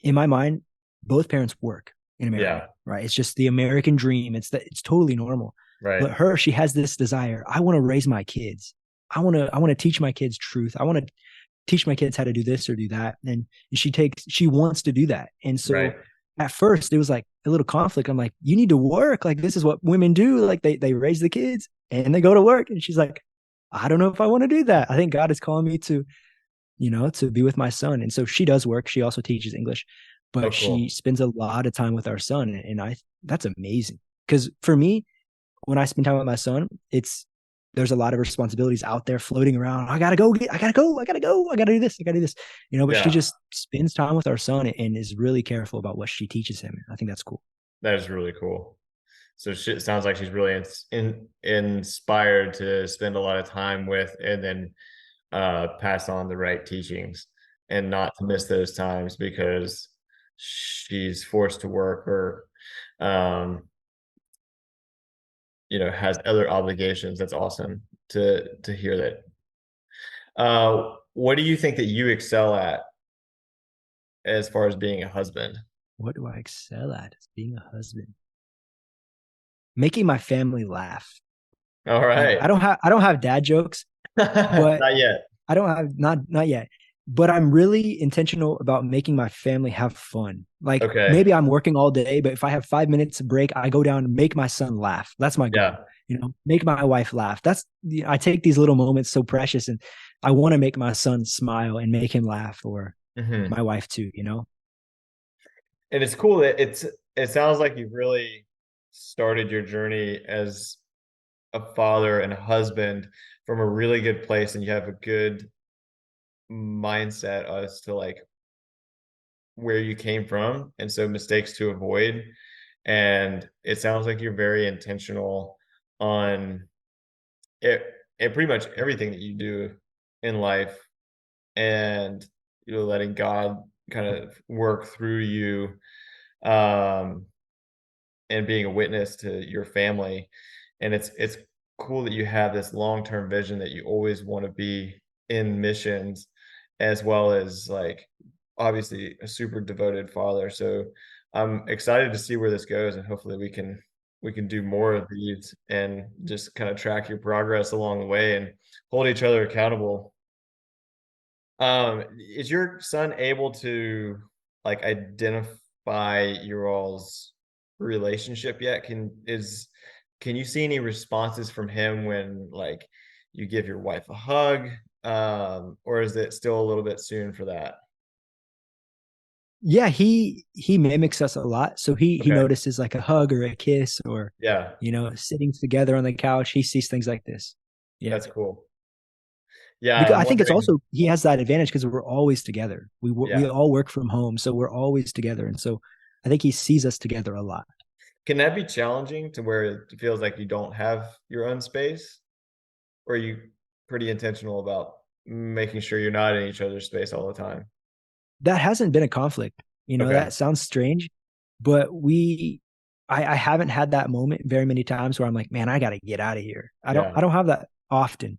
[SPEAKER 2] in my mind, both parents work in America, right? It's just the American dream. It's totally normal.
[SPEAKER 3] Right.
[SPEAKER 2] But she has this desire. I want to raise my kids. I want to teach my kids truth. I want to teach my kids how to do this or do that. And she wants to do that. And so at first it was like a little conflict. I'm like, you need to work. Like, this is what women do. Like, they raise the kids and they go to work. And she's like, I don't know if I want to do that. I think God is calling me to be with my son. And so she does work. She also teaches English, but she spends a lot of time with our son. And that's amazing. Because for me, when I spend time with my son, there's a lot of responsibilities out there floating around. I gotta go do this. I gotta do this. But she just spends time with our son and is really careful about what she teaches him. I think that's cool.
[SPEAKER 3] That is really cool. So it sounds like she's really inspired to spend a lot of time with, and then pass on the right teachings, and not to miss those times because she's forced to work or has other obligations. That's awesome to hear that. What do you think that you excel at as far as being a husband?
[SPEAKER 2] What do I excel at as being a husband? Making my family laugh.
[SPEAKER 3] All right.
[SPEAKER 2] I don't have dad jokes, but
[SPEAKER 3] not yet.
[SPEAKER 2] I don't have not yet, but I'm really intentional about making my family have fun. Like
[SPEAKER 3] Okay.
[SPEAKER 2] maybe I'm working all day, but if I have 5 minutes of break, I go down and make my son laugh. That's my goal.
[SPEAKER 3] Yeah.
[SPEAKER 2] Make my wife laugh. I take these little moments so precious, and I want to make my son smile and make him laugh, or
[SPEAKER 3] Hmm.
[SPEAKER 2] my wife too.
[SPEAKER 3] And it's cool that it sounds like you've really started your journey as a father and a husband from a really good place, and you have a good mindset as to like where you came from, and so mistakes to avoid. And it sounds like you're very intentional on it and pretty much everything that you do in life, and letting God kind of work through you, um and being a witness to your family. And it's cool that you have this long-term vision that you always want to be in missions, as well as like obviously a super devoted father. So I'm excited to see where this goes, and hopefully we can do more of these and just kind of track your progress along the way and hold each other accountable. Is your son able to like identify your all's relationship yet? Can you see any responses from him when like you give your wife a hug? Or is it still a little bit soon for that?
[SPEAKER 2] Yeah, he mimics us a lot. So he
[SPEAKER 3] Okay.
[SPEAKER 2] notices like a hug or a kiss, or
[SPEAKER 3] Yeah,
[SPEAKER 2] sitting together on the couch. He sees things like this. Yeah.
[SPEAKER 3] that's cool. Yeah,
[SPEAKER 2] Because
[SPEAKER 3] I'm
[SPEAKER 2] I think it's
[SPEAKER 3] wondering.
[SPEAKER 2] also he has that advantage because we're always together. We
[SPEAKER 3] Yeah.
[SPEAKER 2] all work from home, so we're always together, and so I think he sees us together a lot.
[SPEAKER 3] Can that be challenging to where it feels like you don't have your own space? Or are you pretty intentional about making sure you're not in each other's space all the time?
[SPEAKER 2] That hasn't been a conflict.
[SPEAKER 3] Okay.
[SPEAKER 2] That sounds strange, but I haven't had that moment very many times where I'm like, man, I got to get out of here.
[SPEAKER 3] Yeah.
[SPEAKER 2] I don't have that often,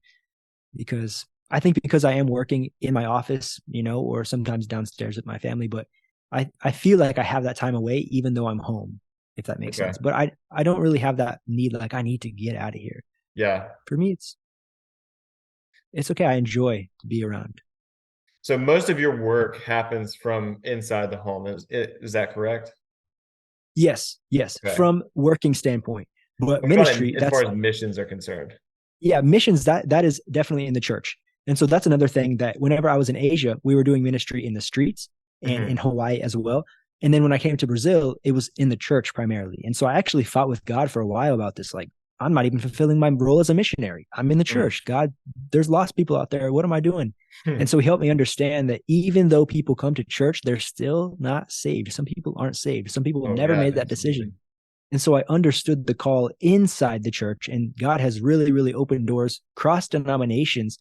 [SPEAKER 2] because I think because I am working in my office, or sometimes downstairs with my family, but I feel like I have that time away even though I'm home, if that makes
[SPEAKER 3] Okay.
[SPEAKER 2] sense. But I don't really have that need, like I need to get out of here.
[SPEAKER 3] Yeah.
[SPEAKER 2] For me, it's okay. I enjoy to be around.
[SPEAKER 3] So most of your work happens from inside the home. Is that correct?
[SPEAKER 2] Yes, yes,
[SPEAKER 3] Okay.
[SPEAKER 2] from working standpoint. But
[SPEAKER 3] What about
[SPEAKER 2] ministry,
[SPEAKER 3] as far
[SPEAKER 2] that's
[SPEAKER 3] as missions are concerned?
[SPEAKER 2] yeah, missions, that is definitely in the church. And so that's another thing, that whenever I was in Asia, we were doing ministry in the streets and in
[SPEAKER 3] Hmm.
[SPEAKER 2] Hawaii as well. And then when I came to Brazil, it was in the church primarily. And so I actually fought with God for a while about this. Like, I'm not even fulfilling my role as a missionary. I'm in the
[SPEAKER 3] Hmm.
[SPEAKER 2] church. God, there's lost people out there. What am I doing? And
[SPEAKER 3] Hmm.
[SPEAKER 2] so he helped me understand that even though people come to church, they're still not saved. Some people aren't saved. Some people
[SPEAKER 3] Oh
[SPEAKER 2] never
[SPEAKER 3] yeah,
[SPEAKER 2] made that
[SPEAKER 3] absolutely.
[SPEAKER 2] decision. And so I understood the call inside the church, and God has really, really opened doors cross denominations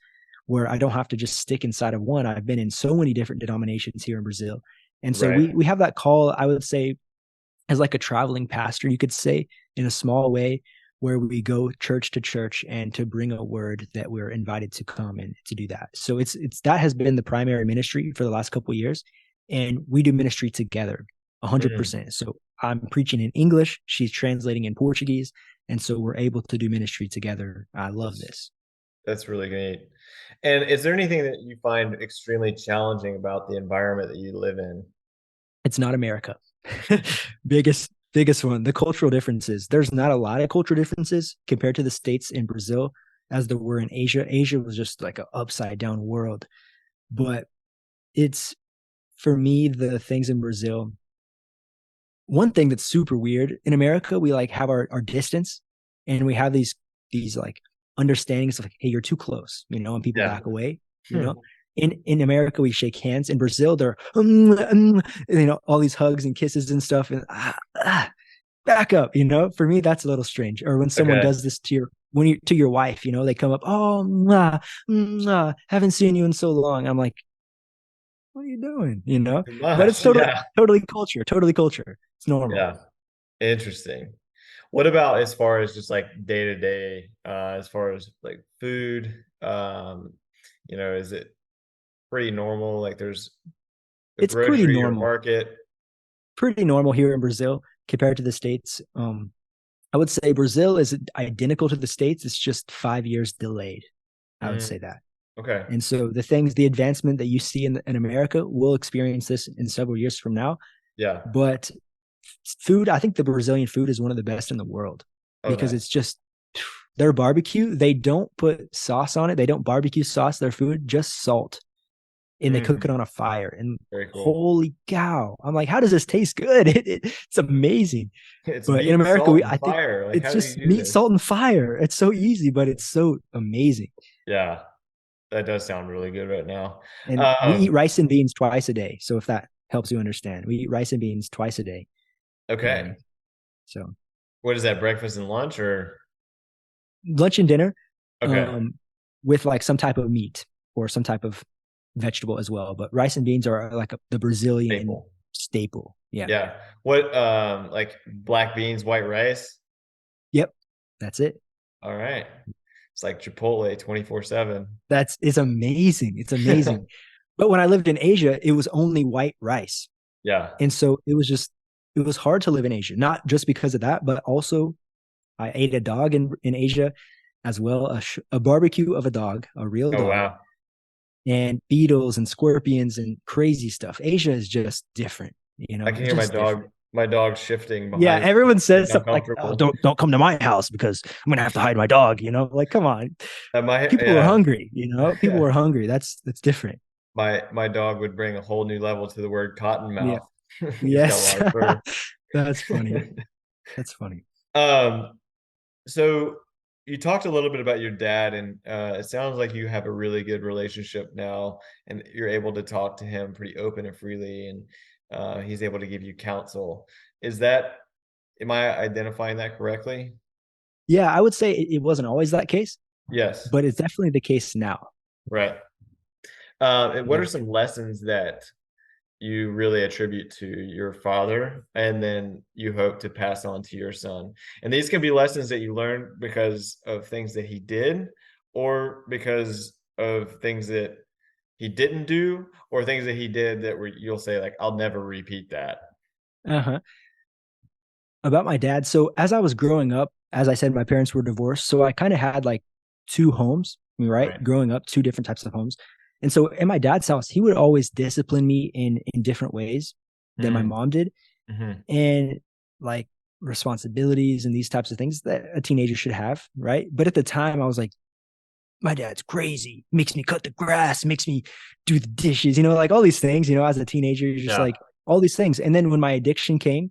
[SPEAKER 2] where I don't have to just stick inside of one. I've been in so many different denominations here in Brazil. And so
[SPEAKER 3] Right.
[SPEAKER 2] we have that call, I would say, as like a traveling pastor, you could say, in a small way, where we go church to church and to bring a word that we're invited to come and to do that. So it's that has been the primary ministry for the last couple of years. And we do ministry together
[SPEAKER 3] Mm.
[SPEAKER 2] 100%. So I'm preaching in English, she's translating in Portuguese. And so we're able to do ministry together. I love
[SPEAKER 3] That's
[SPEAKER 2] this.
[SPEAKER 3] that's really great. And is there anything that you find extremely challenging about the environment that you live in?
[SPEAKER 2] It's not America. Biggest one, the cultural differences. There's not a lot of cultural differences compared to the States in Brazil as there were in Asia. Asia was just like an upside down world. But it's, for me, the things in Brazil, one thing that's super weird in America, we like have our distance, and we have these like understandings of like, hey, you're too close, and people
[SPEAKER 3] Yeah.
[SPEAKER 2] back away, you
[SPEAKER 3] Hmm.
[SPEAKER 2] know. In America, we shake hands. In Brazil, they're all these hugs and kisses and stuff, and back up. For me, that's a little strange. Or when someone
[SPEAKER 3] Okay.
[SPEAKER 2] does this to your wife, they come up, oh, mwah, mwah, haven't seen you in so long. I'm like, what are you doing?
[SPEAKER 3] Too
[SPEAKER 2] But it's
[SPEAKER 3] much.
[SPEAKER 2] totally,
[SPEAKER 3] Yeah.
[SPEAKER 2] totally culture, totally culture. It's normal.
[SPEAKER 3] Yeah. Interesting. What about as far as just like day to day, as far as like food? Is it pretty normal? Like there's a
[SPEAKER 2] It's pretty
[SPEAKER 3] grocery or
[SPEAKER 2] normal,
[SPEAKER 3] market.
[SPEAKER 2] pretty normal here in Brazil compared to the States. I would say Brazil is identical to the States. It's just 5 years delayed. I would
[SPEAKER 3] Mm,
[SPEAKER 2] say that.
[SPEAKER 3] Okay.
[SPEAKER 2] And so the advancement that you see in America, we'll experience this in several years from now.
[SPEAKER 3] Yeah.
[SPEAKER 2] But food, I think the Brazilian food is one of the best in the world
[SPEAKER 3] Oh,
[SPEAKER 2] because
[SPEAKER 3] nice.
[SPEAKER 2] it's just their barbecue. They don't put sauce on it. They don't barbecue sauce their food, just salt. And they cook it on a fire. And
[SPEAKER 3] Very cool.
[SPEAKER 2] holy cow, I'm like, how does this taste good? It's amazing.
[SPEAKER 3] It's
[SPEAKER 2] But in
[SPEAKER 3] meat,
[SPEAKER 2] America,
[SPEAKER 3] salt, and
[SPEAKER 2] I think
[SPEAKER 3] fire. Like,
[SPEAKER 2] it's
[SPEAKER 3] how do you
[SPEAKER 2] just
[SPEAKER 3] do
[SPEAKER 2] meat,
[SPEAKER 3] this?
[SPEAKER 2] salt, and fire. It's so easy, but it's so amazing.
[SPEAKER 3] Yeah, that does sound really good right now.
[SPEAKER 2] And we eat rice and beans twice a day. So if that helps you understand, we eat rice and beans twice a day.
[SPEAKER 3] Okay.
[SPEAKER 2] And so
[SPEAKER 3] What is that, breakfast and lunch or?
[SPEAKER 2] lunch and dinner,
[SPEAKER 3] Okay.
[SPEAKER 2] with like some type of meat or some type of vegetable as well. But rice and beans are like the Brazilian staple. Yeah.
[SPEAKER 3] Yeah. What, like black beans, white rice?
[SPEAKER 2] Yep. That's it.
[SPEAKER 3] All right. It's like Chipotle 24/7.
[SPEAKER 2] It's amazing. It's amazing. But when I lived in Asia, it was only white rice.
[SPEAKER 3] Yeah.
[SPEAKER 2] And so it was hard to live in Asia, not just because of that, but also I ate a dog in Asia as well, a barbecue of a dog, a real
[SPEAKER 3] Oh,
[SPEAKER 2] dog,
[SPEAKER 3] wow.
[SPEAKER 2] and beetles and scorpions and crazy stuff. Asia is just different, you know.
[SPEAKER 3] I can
[SPEAKER 2] It's
[SPEAKER 3] hear
[SPEAKER 2] just different.
[SPEAKER 3] my dog shifting
[SPEAKER 2] Yeah,
[SPEAKER 3] behind.
[SPEAKER 2] everyone says
[SPEAKER 3] It's
[SPEAKER 2] something like, "Oh,
[SPEAKER 3] uncomfortable.
[SPEAKER 2] don't come to my house because I'm gonna have to hide my dog." You know, like come on, people were
[SPEAKER 3] Yeah.
[SPEAKER 2] hungry. You know, people were hungry. That's different.
[SPEAKER 3] My dog would bring a whole new level to the word
[SPEAKER 2] Yeah.
[SPEAKER 3] cottonmouth. He's got a
[SPEAKER 2] Yes.
[SPEAKER 3] lot of fur.
[SPEAKER 2] That's funny. That's funny.
[SPEAKER 3] Um, so you talked a little bit about your dad, and it sounds like you have a really good relationship now, and you're able to talk to him pretty open and freely, and he's able to give you counsel. Is that, am I identifying that correctly?
[SPEAKER 2] Yeah, I would say it wasn't always that case,
[SPEAKER 3] Yes.
[SPEAKER 2] but it's definitely the case now.
[SPEAKER 3] Right. And what are
[SPEAKER 2] Yeah.
[SPEAKER 3] some lessons that you really attribute to your father and then you hope to pass on to your son? And these can be lessons that you learned because of things that he did or because of things that he didn't do or things that he did that were, you'll say like, I'll never repeat that.
[SPEAKER 2] Uh-huh. About my dad. So as I was growing up, as I said, my parents were divorced. So I kind of had like two homes, right?
[SPEAKER 3] Right.
[SPEAKER 2] Growing up, two different types of homes. And so in my dad's house, he would always discipline me in different ways than my mom did.
[SPEAKER 3] Mm-hmm.
[SPEAKER 2] And like responsibilities and these types of things that a teenager should have, right? But at the time I was like, my dad's crazy, makes me cut the grass, makes me do the dishes, you know, like all these things, you know, as a teenager, you're just like all these things. And then when my addiction came,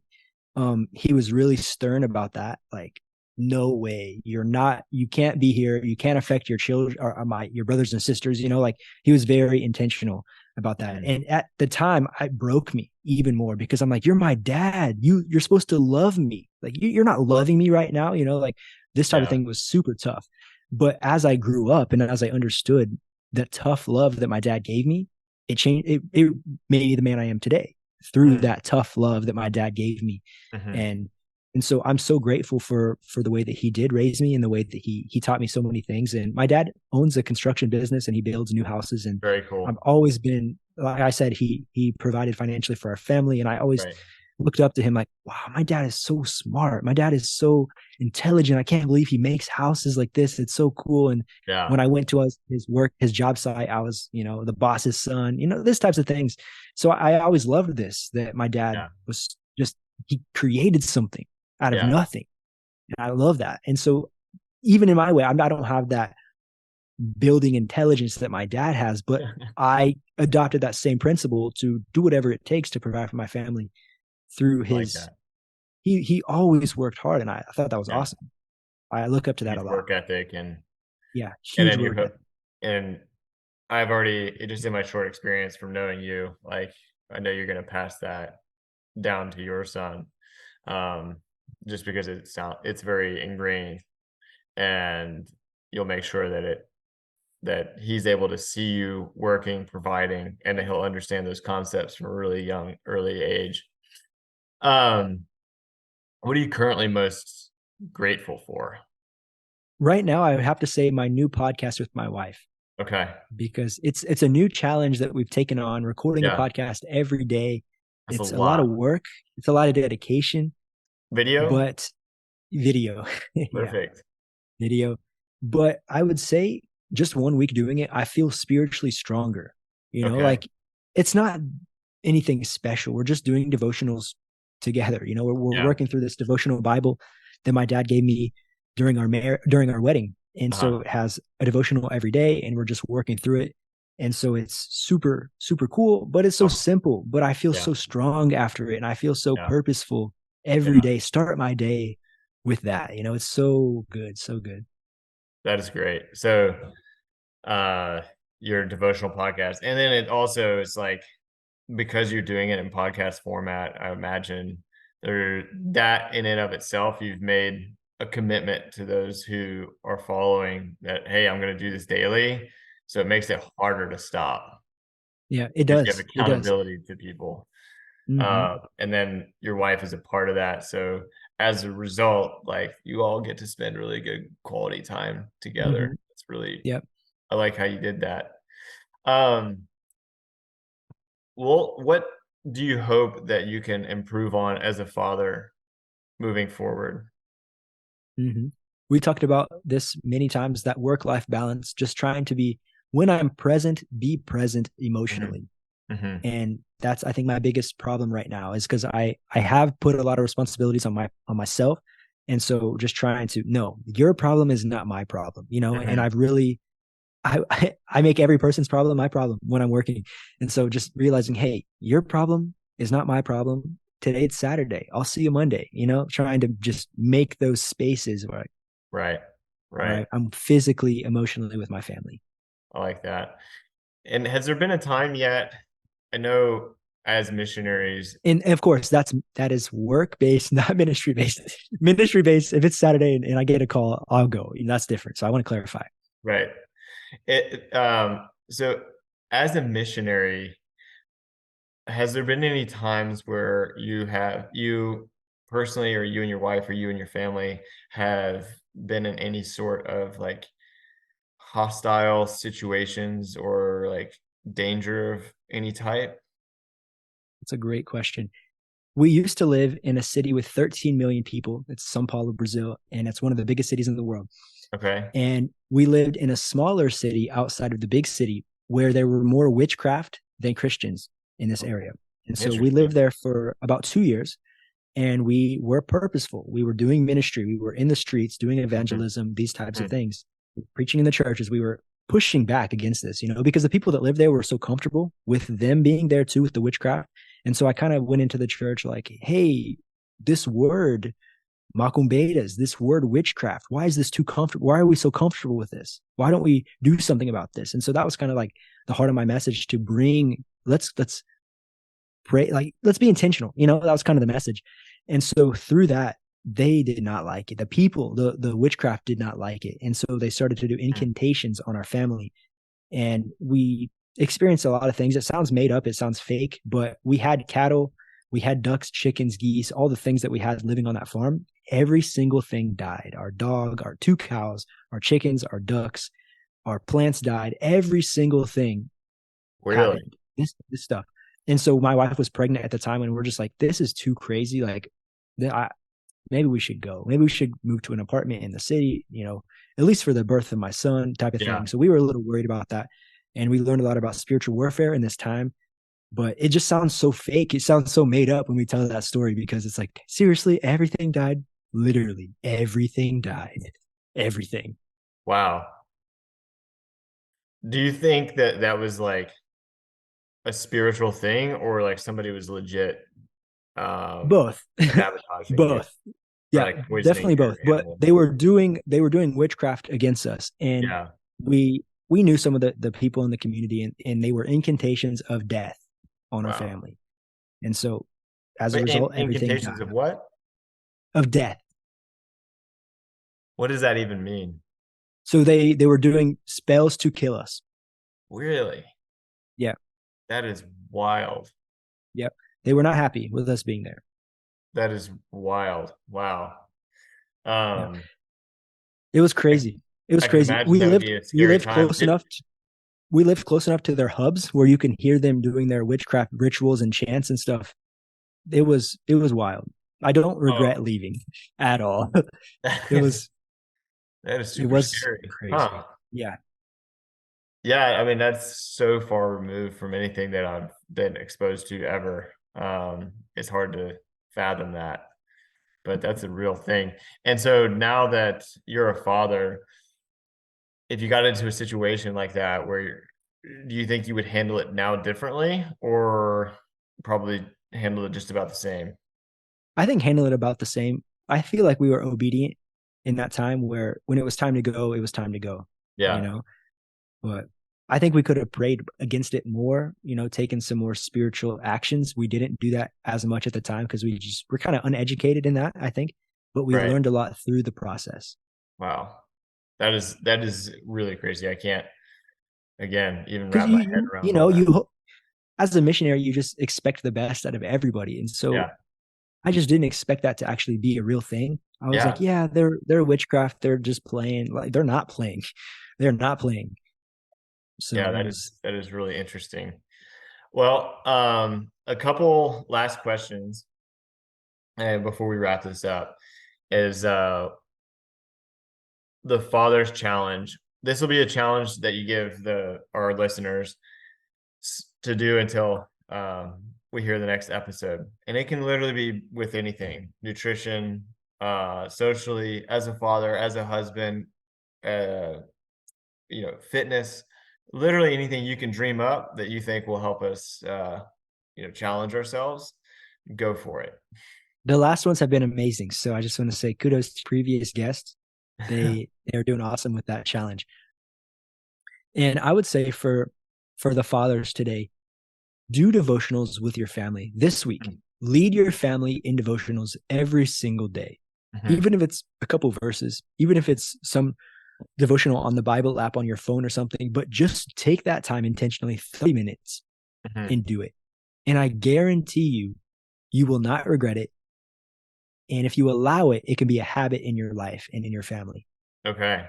[SPEAKER 2] he was really stern about that. Like, no way, you can't be here. You can't affect your children or your brothers and sisters, you know, like he was very intentional about that. And at the time it broke me even more because I'm like, you're my dad. You're supposed to love me. Like you're not loving me right now. You know, like this type of thing was super tough. But as I grew up and as I understood the tough love that my dad gave me, it changed. It made me the man I am today through that tough love that my dad gave me. And so I'm so grateful for the way that he did raise me and the way that he taught me so many things. And my dad owns a construction business and he builds new houses. And
[SPEAKER 3] Very cool.
[SPEAKER 2] I've always been, like I said, he provided financially for our family. And I always looked up to him like, wow, my dad is so smart. My dad is so intelligent. I can't believe he makes houses like this. It's so cool. And when I went to his job site, I was, you know, the boss's son, you know, this types of things. So I always loved this, that my dad was just, he created something out of nothing. And I love that. And so even in my way, I don't have that building intelligence that my dad has, but I adopted that same principle to do whatever it takes to provide for my family through his, he always worked hard. And I thought that was awesome. I look up to that a lot.
[SPEAKER 3] Work ethic and
[SPEAKER 2] huge work ethic.
[SPEAKER 3] And I've already, just in my short experience from knowing you, like, I know you're going to pass that down to your son. Just because it's very ingrained and you'll make sure that he's able to see you working, providing, and that he'll understand those concepts from a really young, early age. What are you currently most grateful for?
[SPEAKER 2] Right now, I would have to say my new podcast with my wife.
[SPEAKER 3] Okay.
[SPEAKER 2] Because it's a new challenge that we've taken on, recording a podcast every day. It's a lot of work. It's a lot of dedication.
[SPEAKER 3] Video?
[SPEAKER 2] Video.
[SPEAKER 3] Perfect.
[SPEAKER 2] Video. But I would say just 1 week doing it, I feel spiritually stronger.
[SPEAKER 3] Okay.
[SPEAKER 2] Like it's not anything special. We're just doing devotionals together. We're working through this devotional Bible that my dad gave me during our wedding. And so it has a devotional every day, and we're just working through it. And so it's super, super cool, but it's so simple. But I feel so strong after it, and I feel so purposeful every day. Start my day with that. It's so good, so good.
[SPEAKER 3] That is great. So, your devotional podcast, and then it also is like, because you're doing it in podcast format, I imagine that in and of itself, you've made a commitment to those who are following that. Hey, I'm going to do this daily. So it makes it harder to stop.
[SPEAKER 2] Yeah, it
[SPEAKER 3] Because
[SPEAKER 2] does.
[SPEAKER 3] you have accountability to people.
[SPEAKER 2] Mm-hmm.
[SPEAKER 3] And then your wife is a part of that. So as a result, like, you all get to spend really good quality time together.
[SPEAKER 2] Mm-hmm.
[SPEAKER 3] It's really,
[SPEAKER 2] Yep.
[SPEAKER 3] I like how you did that. Well, what do you hope that you can improve on as a father moving forward?
[SPEAKER 2] Mm-hmm. We talked about this many times, that work-life balance, just trying to be, when I'm present, be present emotionally.
[SPEAKER 3] Mm-hmm.
[SPEAKER 2] And that's, I think, my biggest problem right now, is because I have put a lot of responsibilities on myself. And so just trying to, no, your problem is not my problem,
[SPEAKER 3] Mm-hmm.
[SPEAKER 2] and I've really, I make every person's problem my problem when I'm working. And so just realizing, hey, your problem is not my problem. Today it's Saturday. I'll see you Monday, trying to just make those spaces
[SPEAKER 3] Right.
[SPEAKER 2] where I'm physically, emotionally with my family.
[SPEAKER 3] I like that. And has there been a time yet? I know as missionaries,
[SPEAKER 2] And of course, that is work based, not ministry based. Ministry based. If it's Saturday and I get a call, I'll go. And that's different. So I want to clarify.
[SPEAKER 3] right? So as a missionary, has there been any times where you personally, or you and your wife, or you and your family have been in any sort of like hostile situations, or like danger of any type?
[SPEAKER 2] It's a great question. We used to live in a city with 13 million people. It's Sao Paulo, Brazil, and it's one of the biggest cities in the world.
[SPEAKER 3] Okay.
[SPEAKER 2] And we lived in a smaller city outside of the big city where there were more witchcraft than Christians in this area. And so we lived there for about 2 years, and we were purposeful. We were doing ministry. We were in the streets doing evangelism, these types of things, preaching in the churches. We were pushing back against this, because the people that lived there were so comfortable with them being there too, with the witchcraft. And so I kind of went into the church like, hey, this word, macumberas, this word witchcraft, why is this too comfortable? Why are we so comfortable with this? Why don't we do something about this? And so that was kind of like the heart of my message, to bring, let's pray, like, let's be intentional. That was kind of the message. And so through that, they did not like it. The people, the witchcraft did not like it. And so they started to do incantations on our family. And we experienced a lot of things. It sounds made up. It sounds fake, but we had cattle, we had ducks, chickens, geese, all the things that we had living on that farm. Every single thing died. Our dog, our 2 cows, our chickens, our ducks, our plants died. Every single thing happened. This stuff. And so my wife was pregnant at the time, and we're just like, this is too crazy. Like, maybe we should go. Maybe we should move to an apartment in the city, at least for the birth of my son, type of thing. So we were a little worried about that. And we learned a lot about spiritual warfare in this time. But it just sounds so fake. It sounds so made up when we tell that story, because it's like, seriously, everything died. Literally, everything died. Everything.
[SPEAKER 3] Wow. Do you think that that was like a spiritual thing, or like somebody was legit
[SPEAKER 2] both
[SPEAKER 3] sabotaging
[SPEAKER 2] both
[SPEAKER 3] you,
[SPEAKER 2] yeah,
[SPEAKER 3] like
[SPEAKER 2] definitely both. But they were doing witchcraft against us, and we knew some of the people in the community, and they were incantations of death on our family. And so as a result, everything
[SPEAKER 3] incantations
[SPEAKER 2] died.
[SPEAKER 3] of what?
[SPEAKER 2] Of death.
[SPEAKER 3] What does that even mean?
[SPEAKER 2] So they were doing spells to kill us.
[SPEAKER 3] Really?
[SPEAKER 2] Yeah.
[SPEAKER 3] That is wild.
[SPEAKER 2] Yep. They were not happy with us being there.
[SPEAKER 3] That is wild. Wow.
[SPEAKER 2] It was crazy. It was crazy. We lived close enough. We lived close enough to their hubs where you can hear them doing their witchcraft rituals and chants and stuff. It was wild. I don't regret leaving at all. It was
[SPEAKER 3] that is super scary.
[SPEAKER 2] crazy. Yeah.
[SPEAKER 3] Yeah, I mean, that's so far removed from anything that I've been exposed to ever. It's hard to fathom that, but that's a real thing. And so now that you're a father, if you got into a situation like that, do you think you would handle it now differently, or probably handle it just about the same?
[SPEAKER 2] I think handle it about the same. I feel like we were obedient in that time where when it was time to go, it was time to go, you
[SPEAKER 3] Yeah,
[SPEAKER 2] know? But I think we could have prayed against it more, taken some more spiritual actions. We didn't do that as much at the time because we're kind of uneducated in that, I think, but we
[SPEAKER 3] right.
[SPEAKER 2] learned a lot through the process.
[SPEAKER 3] Wow. That is really crazy. I can't, again, even
[SPEAKER 2] Because
[SPEAKER 3] wrap my head around
[SPEAKER 2] you
[SPEAKER 3] all
[SPEAKER 2] know,
[SPEAKER 3] that.
[SPEAKER 2] as a missionary, you just expect the best out of everybody. And so
[SPEAKER 3] Yeah.
[SPEAKER 2] I just didn't expect that to actually be a real thing. I was like,
[SPEAKER 3] Yeah.
[SPEAKER 2] yeah, they're witchcraft. They're just playing. Like they're not playing. They're not playing. So
[SPEAKER 3] Yeah,
[SPEAKER 2] it
[SPEAKER 3] that
[SPEAKER 2] was,
[SPEAKER 3] is that is really interesting. Well, a couple last questions and before we wrap this up is the father's challenge. This will be a challenge that you give the our listeners to do until we hear the next episode. And it can literally be with anything: nutrition, socially, as a father, as a husband, uh, fitness, literally anything you can dream up that you think will help us, challenge ourselves. Go for it.
[SPEAKER 2] the last ones have been amazing. So I just want to say kudos to previous guests. They're doing awesome with that challenge. And I would say for the fathers today, do devotionals with your family this week. Lead your family in devotionals every single day.
[SPEAKER 3] Mhm,
[SPEAKER 2] Even if it's a couple verses, even if it's some devotional on the Bible app on your phone or something, but just take that time intentionally, 30 minutes,
[SPEAKER 3] mhm.
[SPEAKER 2] and do it. And I guarantee you, you will not regret it. And if you allow it, it can be a habit in your life and in your family.
[SPEAKER 3] Okay.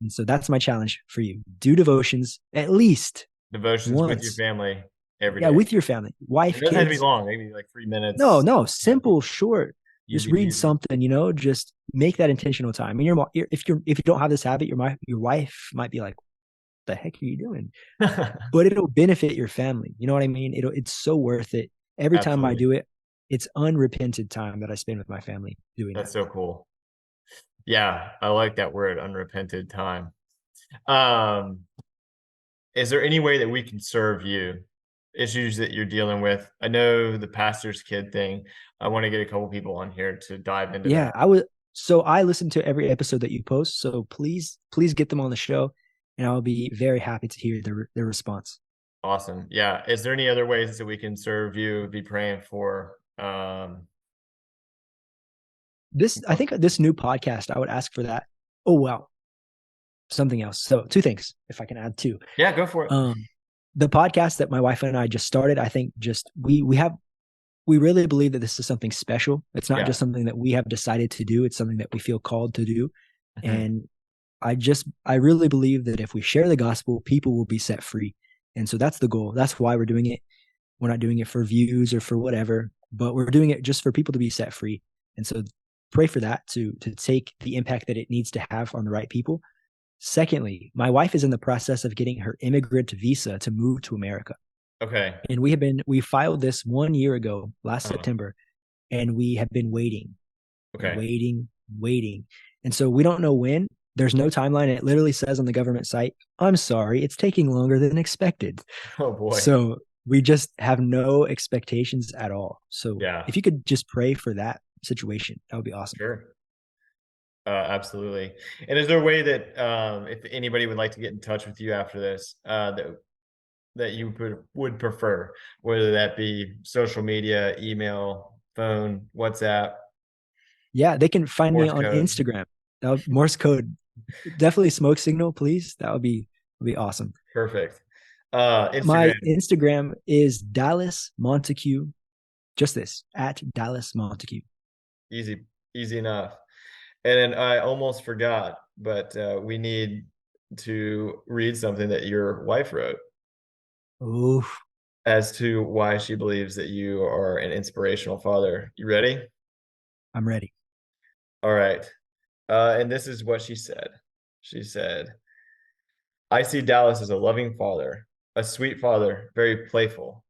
[SPEAKER 2] And so that's my challenge for you. Do devotions at least
[SPEAKER 3] Devotions with your
[SPEAKER 2] once.
[SPEAKER 3] family every
[SPEAKER 2] Yeah,
[SPEAKER 3] day.
[SPEAKER 2] with your family,
[SPEAKER 3] It
[SPEAKER 2] wife,
[SPEAKER 3] doesn't have to be
[SPEAKER 2] kids.
[SPEAKER 3] long. Maybe like three
[SPEAKER 2] No,
[SPEAKER 3] minutes.
[SPEAKER 2] no,
[SPEAKER 3] uh,
[SPEAKER 2] simple, short. Just
[SPEAKER 3] Easy
[SPEAKER 2] read
[SPEAKER 3] peasy.
[SPEAKER 2] something, just make that intentional time. And if you don't have this habit, your wife might be like, "The heck are you doing?" But it'll benefit your family. You know what I mean? It's so worth it. Every time I
[SPEAKER 3] Absolutely.
[SPEAKER 2] do it, it's unrepented time that I spend with my family doing
[SPEAKER 3] That's
[SPEAKER 2] that.
[SPEAKER 3] so cool. Yeah, I like that word, unrepented time. Um, is there any way that we can serve you? Issues that you're dealing with? I know the pastor's kid thing. I want to get a couple people on here to dive into
[SPEAKER 2] Yeah,
[SPEAKER 3] that.
[SPEAKER 2] I would. So I listen to every episode that you post. So please get them on the show, and I'll be very happy to hear their response.
[SPEAKER 3] Awesome. Yeah. Is there any other ways that we can serve you, be praying for?
[SPEAKER 2] I think this new podcast, I would ask for that. Oh wow, something else. So two things, if I can add two.
[SPEAKER 3] Yeah, go for it.
[SPEAKER 2] Um, the podcast that my wife and I just started, I think just we really believe that this is something special. It's not
[SPEAKER 3] Yeah.
[SPEAKER 2] just something that we have decided to do. It's something that we feel called to do.
[SPEAKER 3] Mhm.
[SPEAKER 2] And I really believe that if we share the gospel, people will be set free. And so that's the goal. That's why we're doing it. We're not doing it for views or for whatever, but we're doing it just for people to be set free. And so pray for that to take the impact that it needs to have on the right people. Secondly, my wife is in the process of getting her immigrant visa to move to America.
[SPEAKER 3] Okay.
[SPEAKER 2] And we filed this 1 year ago, last
[SPEAKER 3] Uh,
[SPEAKER 2] September, and we have been waiting,
[SPEAKER 3] okay.
[SPEAKER 2] waiting, waiting. And so we don't know when. There's no timeline. It literally says on the government site, I'm sorry, it's taking longer than expected.
[SPEAKER 3] Oh boy.
[SPEAKER 2] So we just have no expectations at all. So
[SPEAKER 3] Yeah,
[SPEAKER 2] if you could just pray for that situation, that would be awesome.
[SPEAKER 3] sure. Absolutely. And is there a way that if anybody would like to get in touch with you after this, that you would prefer, whether that be social media, email, phone, WhatsApp,
[SPEAKER 2] Yeah, they can find me
[SPEAKER 3] Morse
[SPEAKER 2] on
[SPEAKER 3] code?
[SPEAKER 2] Instagram. Morse code, definitely smoke signal, please. That would be awesome.
[SPEAKER 3] Perfect.
[SPEAKER 2] My
[SPEAKER 3] Instagram,
[SPEAKER 2] Instagram is Dallas Monticue. Just this at Dallas Monticue.
[SPEAKER 3] easy, easy enough. And then I almost forgot, but we need to read something that your wife wrote
[SPEAKER 2] Oh,
[SPEAKER 3] as to why she believes that you are an inspirational father. You ready?
[SPEAKER 2] I'm ready.
[SPEAKER 3] All right. And this is what she said. She said, I see Dallas as a loving father, a sweet father, very playful.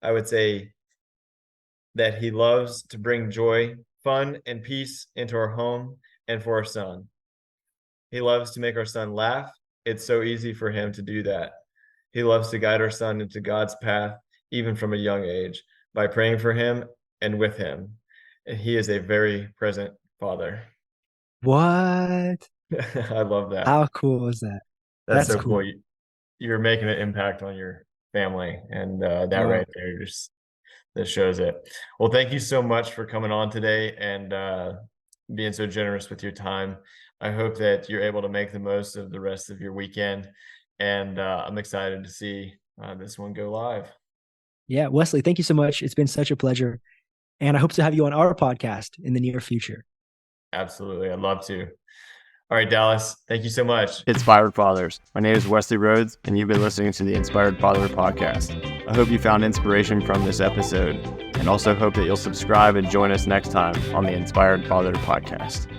[SPEAKER 3] I would say that he loves to bring joy, fun, and peace into our home and for our son. He loves to make our son laugh. It's so easy for him to do that. He loves to guide our son into God's path, even from a young age, by praying for him and with him. And he is a very present father.
[SPEAKER 2] What?
[SPEAKER 3] I love that.
[SPEAKER 2] How cool is that?
[SPEAKER 3] That's so cool. You're making an impact on your family, and that right there just that shows it. Well, thank you so much for coming on today and being so generous with your time. I hope that you're able to make the most of the rest of your weekend, and I'm excited to see this one go live.
[SPEAKER 2] Yeah, Wesley, thank you so much. It's been such a pleasure, and I hope to have you on our podcast in the near future.
[SPEAKER 3] Absolutely. I'd love to. All right, Dallas, thank you so much.
[SPEAKER 1] Inspired Fathers. My name is Wesley Rhoads, and you've been listening to the Inspired Father podcast. I hope you found inspiration from this episode, and also hope that you'll subscribe and join us next time on the Inspired Father podcast.